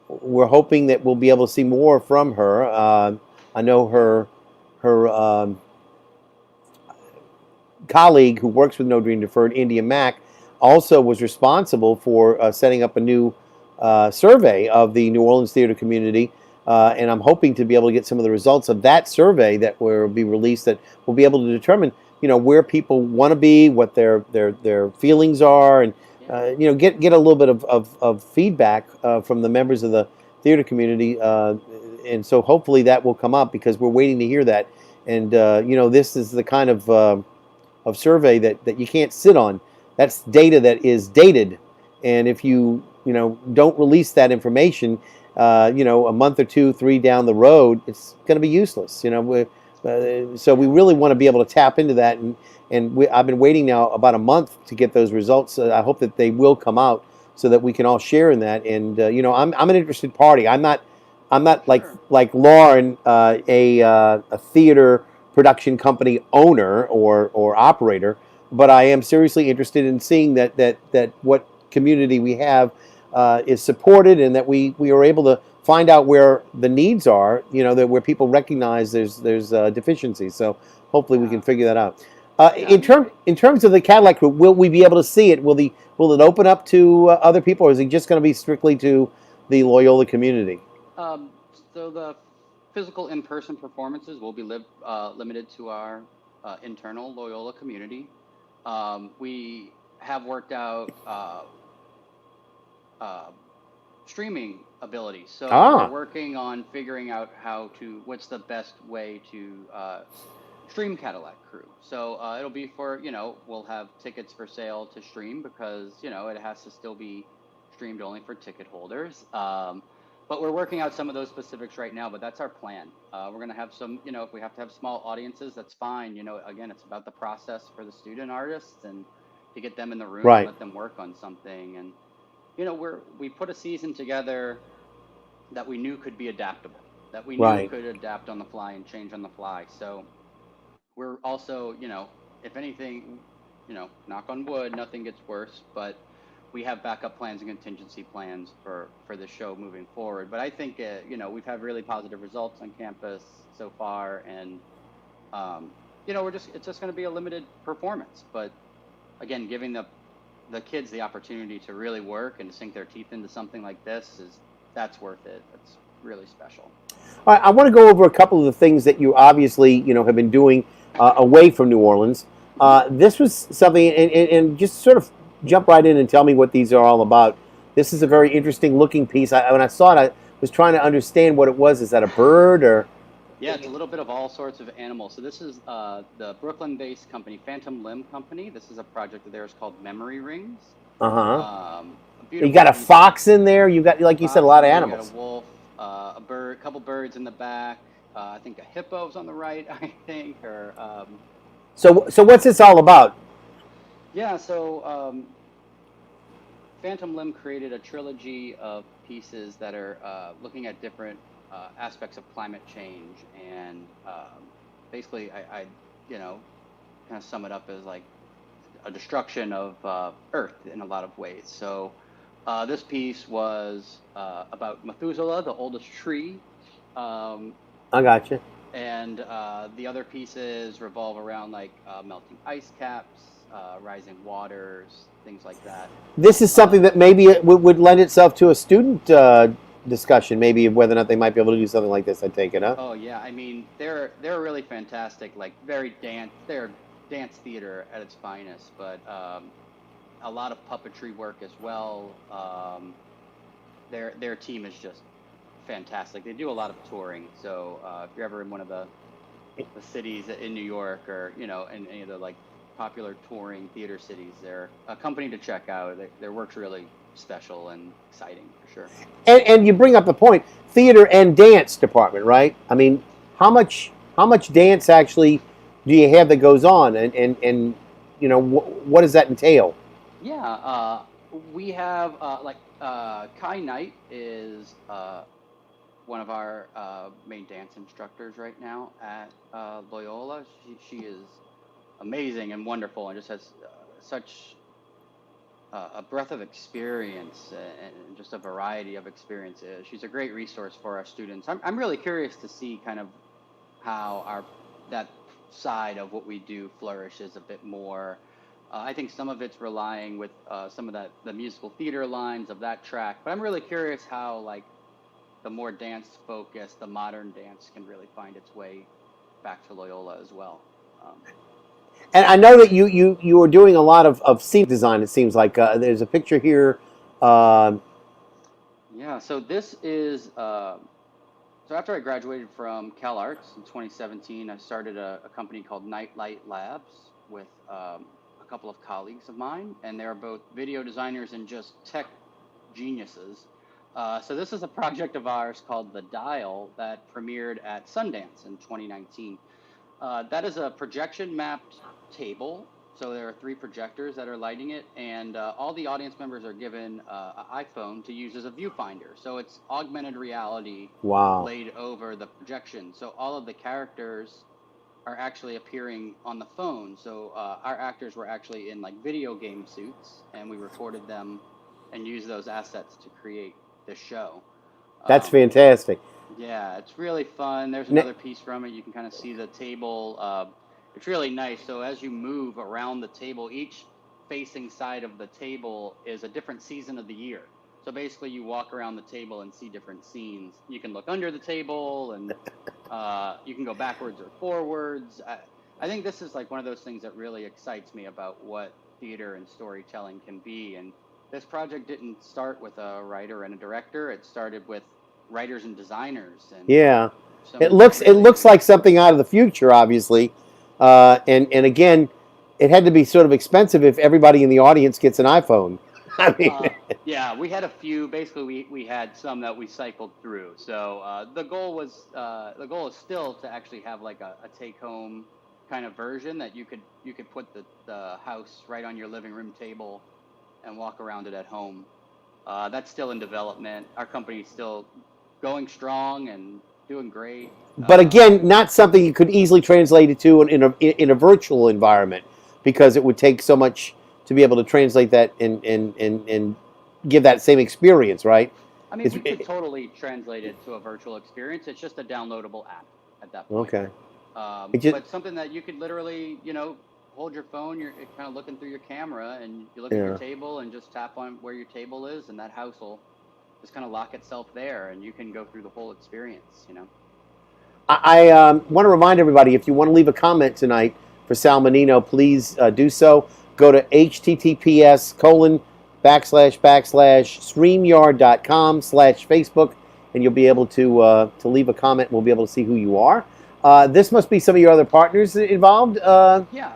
We're hoping that we'll be able to see more from her. I know her colleague who works with No Dream Deferred, India Mack, also was responsible for setting up a new survey of the New Orleans theater community. And I'm hoping to be able to get some of the results of that survey that will be released, that will be able to determine, where people want to be, what their feelings are, and get a little bit of feedback from the members of the theater community. And so hopefully that will come up, because we're waiting to hear that. And this is the kind of survey that you can't sit on. That's data that is dated, and if you don't release that information, a month or two, three down the road, it's going to be useless. So we really want to be able to tap into that, and I've been waiting now about a month to get those results. I hope that they will come out so that we can all share in that. And I'm an interested party. I'm not like Lauren, a theater production company owner or operator, but I am seriously interested in seeing that what community we have is supported, and that we are able to find out where the needs are, that where people recognize there's deficiencies. So hopefully we can figure that out. In terms of the Cadillac Group, will we be able to see it? Will it open up to other people, or is it just going to be strictly to the Loyola community? So the physical in-person performances will be limited to our internal Loyola community. We have worked out streaming abilities. So we're working on figuring out what's the best way to stream Cadillac Crew. So it'll be for, we'll have tickets for sale to stream, because, it has to still be streamed only for ticket holders. But we're working out some of those specifics right now, but that's our plan. We're going to have some, if we have to have small audiences, that's fine. Again, it's about the process for the student artists and to get them in the room Right. and let them work on something. And, we put a season together that we knew could be adaptable, that we knew Right. could adapt on the fly and change on the fly. So we're also, if anything, knock on wood, nothing gets worse, but we have backup plans and contingency plans for the show moving forward. But I think, we've had really positive results on campus so far, and, it's just going to be a limited performance. But again, giving the kids the opportunity to really work and to sink their teeth into something like this that's worth it. That's really special. All right, I want to go over a couple of the things that you obviously, have been doing away from New Orleans. This was something, and just sort of jump right in and tell me what these are all about. This is a very interesting looking piece. When I saw it, I was trying to understand what it was. Is that a bird or? Yeah, it's a little bit of all sorts of animals. So this is the Brooklyn-based company, Phantom Limb Company. This is a project of theirs called Memory Rings. You got a fox in there. You got, like you said, a lot of animals. You got a wolf, a bird, a couple birds in the back. I think a hippo's on the right. I think, or. So what's this all about? Yeah, so Phantom Limb created a trilogy of pieces that are looking at different aspects of climate change, and basically, I kind of sum it up as like a destruction of Earth in a lot of ways. So this piece was about Methuselah, the oldest tree. I gotcha. And the other pieces revolve around like melting ice caps, rising waters, things like that. This is something that maybe it would lend itself to a student discussion, maybe of whether or not they might be able to do something like this. I take it, huh? Oh yeah, I mean they're really fantastic, like they're dance theater at its finest, but a lot of puppetry work as well. Their team is just fantastic. They do a lot of touring, so if you're ever in one of the cities in New York, or in any of the like popular touring theater cities, they're a company to check out. Their work's really special and exciting for sure. And you bring up the point, theater and dance department, right? I mean, how much dance actually do you have that goes on, and what does that entail? Yeah, we have Kai Knight is one of our main dance instructors right now at Loyola. She is amazing and wonderful, and just has such a breadth of experience and just a variety of experiences. She's a great resource for our students. I'm really curious to see kind of how that side of what we do flourishes a bit more. I think some of it's relying with some of the musical theater lines of that track, but I'm really curious how like the more dance focused, the modern dance can really find its way back to Loyola as well. And I know that you are doing a lot of scene design. It seems like there's a picture here. Yeah, so this is so after I graduated from Cal Arts in 2017, I started a company called Nightlight Labs with a couple of colleagues of mine, and they're both video designers and just tech geniuses. So this is a project of ours called The Dial that premiered at Sundance in 2019. That is a projection mapped table. So there are 3 projectors that are lighting it, and all the audience members are given an iPhone to use as a viewfinder. So it's augmented reality laid over the projection. So all of the characters are actually appearing on the phone. So our actors were actually in like video game suits, and we recorded them and used those assets to create this show. That's fantastic. Yeah, it's really fun. There's another piece from it. You can kind of see the table. It's really nice. So as you move around the table, each facing side of the table is a different season of the year. So basically you walk around the table and see different scenes. You can look under the table, and you can go backwards or forwards. I think this is like one of those things that really excites me about what theater and storytelling can be. And this project didn't start with a writer and a director. It started with writers and designers. And yeah, it looks like something out of the future, obviously. And again, it had to be sort of expensive if everybody in the audience gets an iPhone. I mean, Yeah, we had a few. Basically, we had some that we cycled through. So the goal is still to actually have like a take home kind of version that you could put the house right on your living room table and walk around it at home. That's still in development. Our company's still going strong and doing great. but again, not something you could easily translate it to in a virtual environment, because it would take so much to be able to translate that and give that same experience, right? I mean, It's we could totally translate it to a virtual experience. It's just a downloadable app at that point. okay. It just But something that you could literally, hold your phone, you're kind of looking through your camera, and you look at your yeah. table and just tap on where your table is, and that house will just kind of lock itself there, and you can go through the whole experience. I want to remind everybody, if you want to leave a comment tonight for Sal Mannino, please do so. Go to https://streamyard.com/Facebook, and you'll be able to leave a comment, and we'll be able to see who you are. This must be some of your other partners involved. Yeah.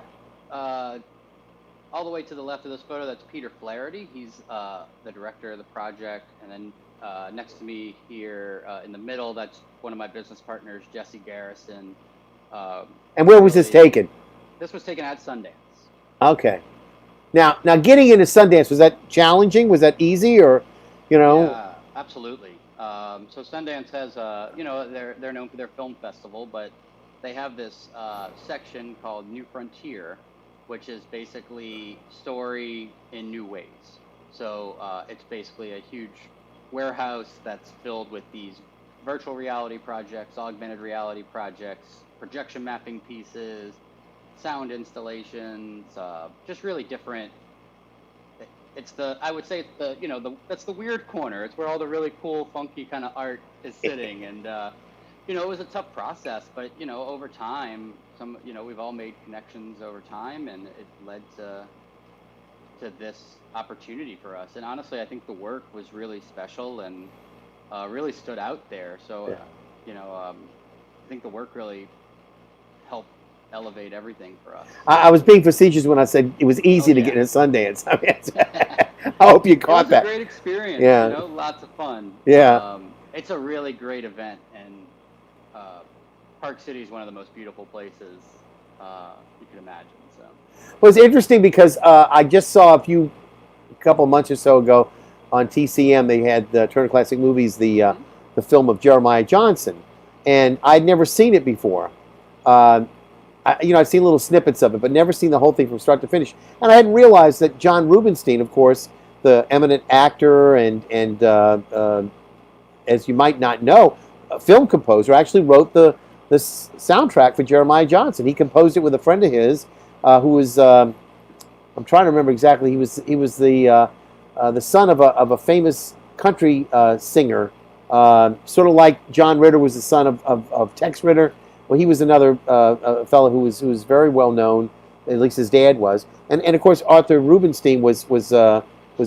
All the way to the left of this photo, that's Peter Flaherty. He's the director of the project. And then next to me here in the middle, that's one of my business partners, Jesse Garrison. And where was this taken? This was taken at Sundance. Okay. Now, getting into Sundance, was that challenging? Was that easy, or, Yeah, absolutely. So Sundance has, they're known for their film festival, but they have this section called New Frontier, which is basically story in new ways. So it's basically a huge warehouse that's filled with these virtual reality projects, augmented reality projects, projection mapping pieces, sound installations, just really different. I would say it's that's the weird corner. It's where all the really cool, funky kind of art is sitting. And, it was a tough process, but, over time, we've all made connections over time, and it led to this opportunity for us. And honestly, I think the work was really special and really stood out there. So, I think the work really helped elevate everything for us. I was being facetious when I said it was easy to get into Sundance. I mean, I hope you caught that. It was a great experience. Yeah. Lots of fun. Yeah. It's a really great event, and Park City is one of the most beautiful places you can imagine. So. Well, it's interesting because I just saw a couple months or so ago on TCM, they had the Turner Classic Movies, the film of Jeremiah Johnson, and I'd never seen it before. I'd seen little snippets of it, but never seen the whole thing from start to finish. And I hadn't realized that John Rubinstein, of course, the eminent actor and as you might not know, a film composer, actually wrote the soundtrack for Jeremiah Johnson. He composed it with a friend of his who was, I'm trying to remember exactly, he was the son of a famous country singer, sort of like John Ritter was the son of Tex Ritter. Well, he was another fellow who was very well known, at least his dad was, and of course Arthur Rubinstein was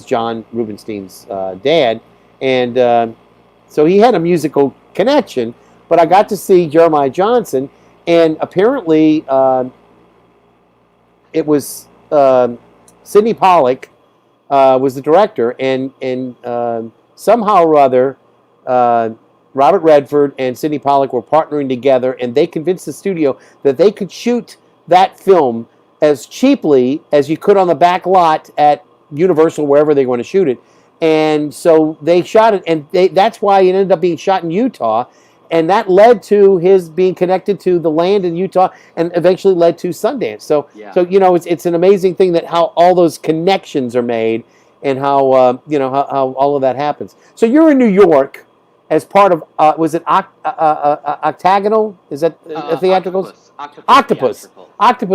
John Rubinstein's dad, and so he had a musical connection. But I got to see Jeremiah Johnson, and apparently it was Sidney Pollack was the director, and somehow or other. Robert Redford and Sidney Pollack were partnering together, and they convinced the studio that they could shoot that film as cheaply as you could on the back lot at Universal, wherever they were going to shoot it. And so they shot it, and that's why it ended up being shot in Utah, and that led to his being connected to the land in Utah, and eventually led to Sundance. So it's an amazing thing that how all those connections are made, and how how all of that happens. So you're in New York. As part of, was it Octagonal? Is that theatricals? Octopus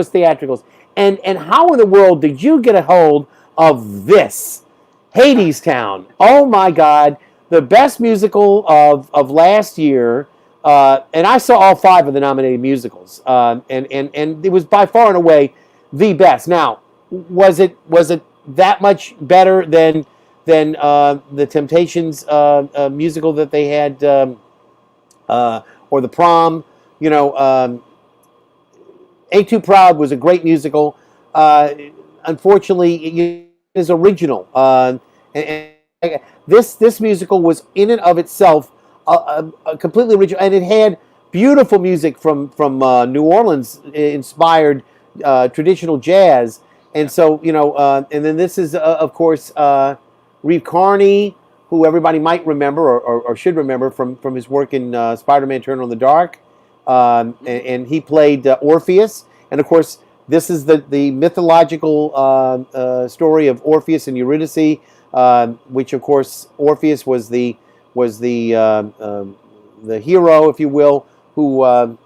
Theatricals. And how in the world did you get a hold of this? Hadestown. Oh my God. The best musical of last year. And I saw all 5 of the nominated musicals. And it was by far and away the best. Now, was it that much better than the Temptations musical that they had, or The Prom? Ain't Too Proud was a great musical. Unfortunately, it is original. And this musical was in and of itself a completely original, and it had beautiful music from New Orleans inspired traditional jazz. And so, and then this is, of course, Reeve Carney, who everybody might remember or should remember from his work in Spider-Man: Turn on the Dark. And he played Orpheus. And of course, this is the mythological story of Orpheus and Eurydice, which of course Orpheus was the hero, if you will, who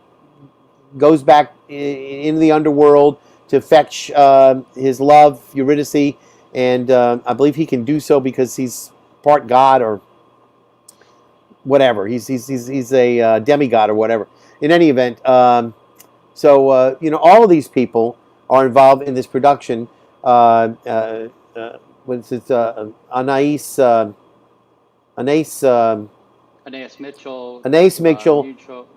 goes back into the underworld to fetch his love Eurydice, and I believe he can do so because he's part god or whatever. He's a demigod or whatever. In any event, all of these people are involved in this production. What's it? Anais Mitchell. Anais Mitchell.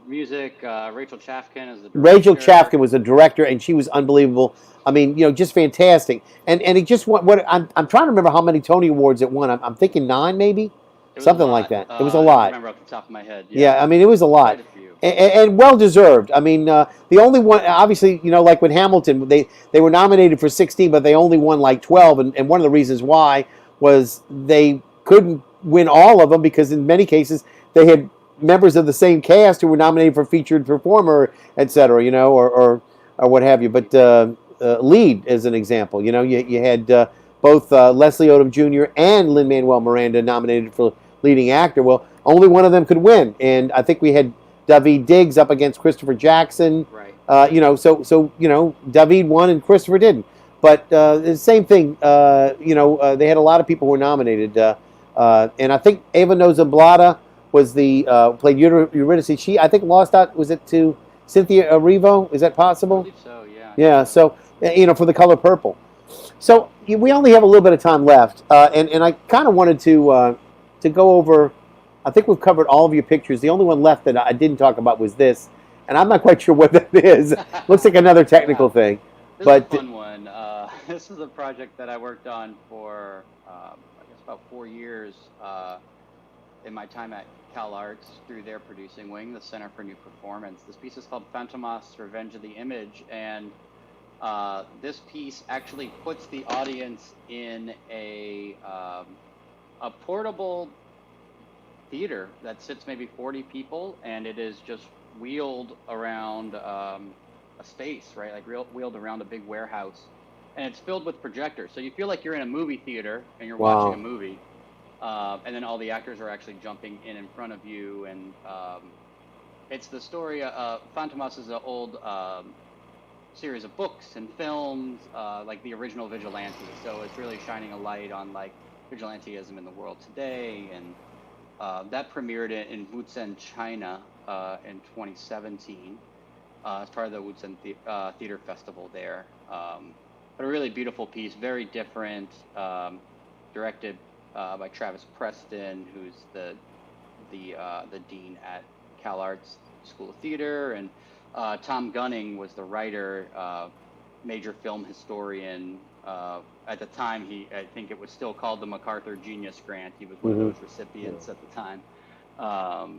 Music. Rachel Chafkin is the director. Rachel Chafkin was the director, and she was unbelievable. I mean, just fantastic. And it just what I'm trying to remember how many Tony Awards it won. I'm thinking 9, maybe, something like that. It was a lot. I remember off the top of my head. Yeah, I mean, it was a lot. Quite a few. And well deserved. I mean, the only one, obviously, like with Hamilton, they were nominated for 16, but they only won like 12. And one of the reasons why was they couldn't win all of them because in many cases they had members of the same cast who were nominated for featured performer, et cetera, or what have you. But lead, as an example, you had both Leslie Odom Jr. and Lin-Manuel Miranda nominated for leading actor. Well, only one of them could win, and I think we had Daveed Diggs up against Christopher Jackson. Right. So Daveed won and Christopher didn't. But the same thing. They had a lot of people who were nominated, and I think Ava Nozablada was played Eurydice. She, I think, lost out. Was it to Cynthia Erivo? Is that possible? I believe so. Yeah. Yeah. So for The Color Purple. So we only have a little bit of time left, and I kind of wanted to go over. I think we've covered all of your pictures. The only one left that I didn't talk about was this, and I'm not quite sure what that is. Looks like another technical thing. This is a fun one. This is a project that I worked on for, I guess, about 4 years in my time at Cal Arts through their producing wing, the Center for New Performance. This piece is called Fantomas: Revenge of the Image, and this piece actually puts the audience in a portable theater that sits maybe 40 people, and it is just wheeled around a space, right? Like wheeled around a big warehouse, and it's filled with projectors. So you feel like you're in a movie theater and you're watching a movie, and then all the actors are actually jumping in front of you, and it's the story. Fantomas is an old series of books and films, like the original Vigilante. So it's really shining a light on like vigilantism in the world today, and that premiered in Wuzhen, China, in 2017 as part of the Wuzhen Theater Festival there. But a really beautiful piece, very different, directed by Travis Preston, who's the dean at Cal Arts School of Theater, and Tom Gunning was the writer, major film historian. At the time, I think it was still called the MacArthur Genius Grant. He was one of those recipients at the time. A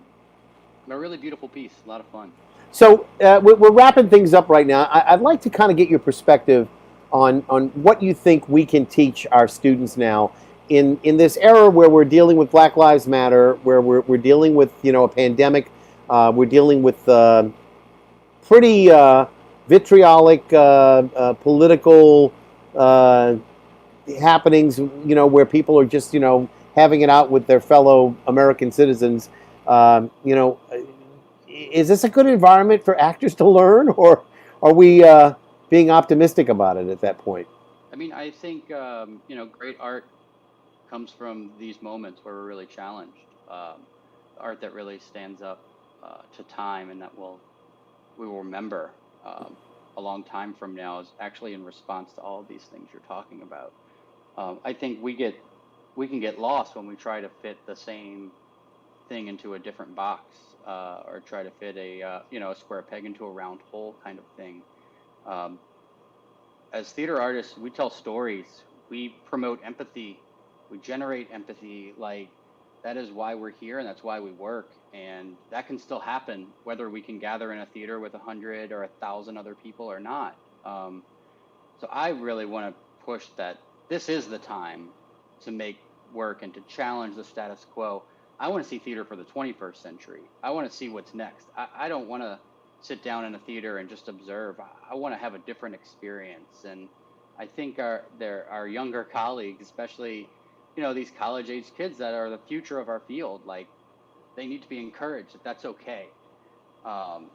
really beautiful piece, a lot of fun. So we're wrapping things up right now. I'd like to kind of get your perspective on what you think we can teach our students now in this era where we're dealing with Black Lives Matter, where we're dealing with a pandemic, we're dealing with pretty vitriolic political happenings, where people are just having it out with their fellow American citizens. Is this a good environment for actors to learn, or are we being optimistic about it at that point? I mean, I think great art comes from these moments where we're really challenged. Art that really stands up to time, and that we will remember a long time from now, is actually in response to all of these things you're talking about. I think we can get lost when we try to fit the same thing into a different box, or try to fit a square peg into a round hole kind of thing. As theater artists, we tell stories, we promote empathy we generate empathy. Like, that is why we're here, and that's why we work. And that can still happen whether we can gather in a theater with 100 or 1,000 other people or not. So I really want to push that this is the time to make work and to challenge the status quo. I want to see theater for the 21st century. I want to see what's next. I don't want to sit down in a theater and just observe. I want to have a different experience. And I think our younger colleagues, especially, these college-age kids that are the future of our field, like, they need to be encouraged that that's okay. And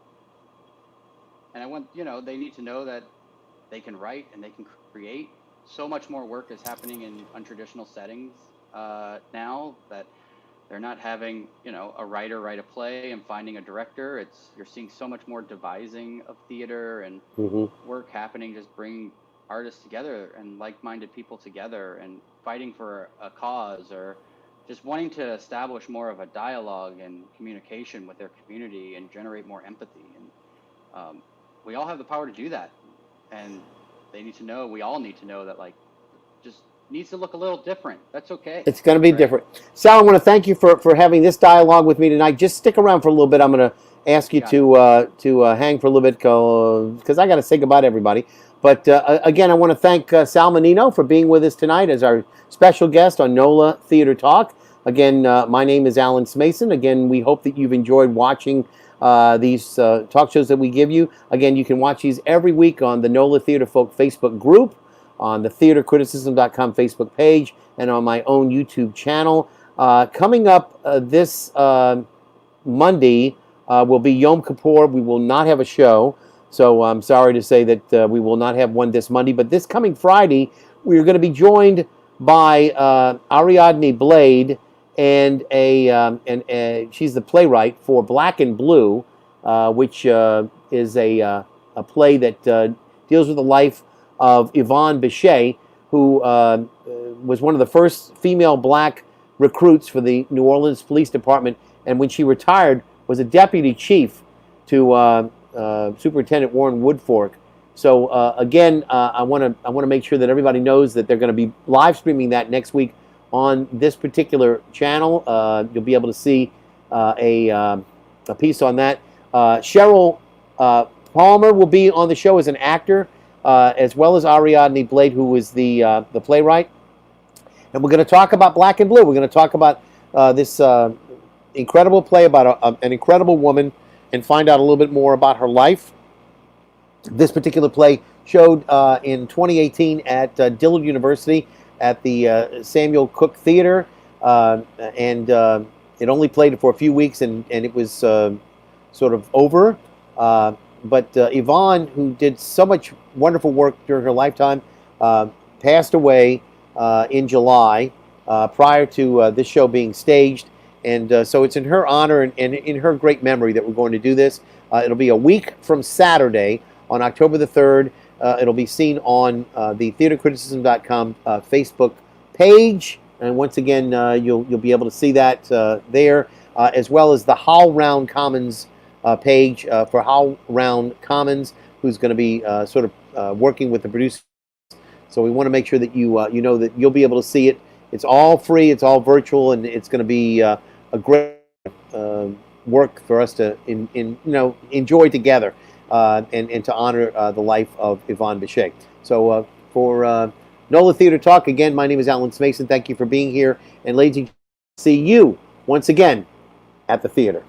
I want, they need to know that they can write and they can create. So much more work is happening in untraditional settings now, that they're not having, a writer write a play and finding a director. You're seeing so much more devising of theater and work happening, just bringing artists together and like-minded people together and fighting for a cause, or just wanting to establish more of a dialogue and communication with their community and generate more empathy. And we all have the power to do that. And they need to know, we all need to know that, like, just needs to look a little different. That's okay. It's going to be different. Sal, I want to thank you for having this dialogue with me tonight. Just stick around for a little bit. I'm going to ask you to hang for a little bit because I got to say goodbye to everybody. But again, I want to thank Sal Mannino for being with us tonight as our special guest on NOLA Theater Talk. Again, my name is Alan Smason. Again, we hope that you've enjoyed watching these talk shows that we give you. Again, you can watch these every week on the NOLA Theater Folk Facebook group, on the theatercriticism.com Facebook page, and on my own YouTube channel. Coming up this Monday will be Yom Kippur. We will not have a show, so I'm sorry to say that we will not have one this Monday. But this coming Friday, we're going to be joined by Ariadne Blade, and she's the playwright for Black and Blue, which is a play that deals with the life of Yvonne Bechet, who was one of the first female black recruits for the New Orleans Police Department, and when she retired, was a deputy chief to Superintendent Warren Woodfork. So again, I want to make sure that everybody knows that they're going to be live streaming that next week on this particular channel. You'll be able to see a piece on that. Cheryl Palmer will be on the show as an actor, as well as Ariadne Blade, who is the playwright. And we're going to talk about Black and Blue. We're going to talk about this incredible play about an incredible woman and find out a little bit more about her life. This particular play showed in 2018 at Dillard University at the Samuel Cook Theater, and it only played for a few weeks, and it was sort of over. But Yvonne, who did so much wonderful work during her lifetime, passed away in July prior to this show being staged. And so it's in her honor and in her great memory that we're going to do this. It'll be a week from Saturday on October the 3rd. It'll be seen on the theatercriticism.com Facebook page. And once again, you'll be able to see that there, as well as the HowlRound Commons page for HowlRound Commons, who's going to be sort of working with the producer. So we want to make sure that you know that you'll be able to see it. It's all free, it's all virtual, and it's going to be a great work for us to enjoy together and to honor the life of Yvonne Bechet. So for NOLA Theater Talk, again, my name is Alan Smason. Thank you for being here, and ladies and gentlemen, see you once again at the theater.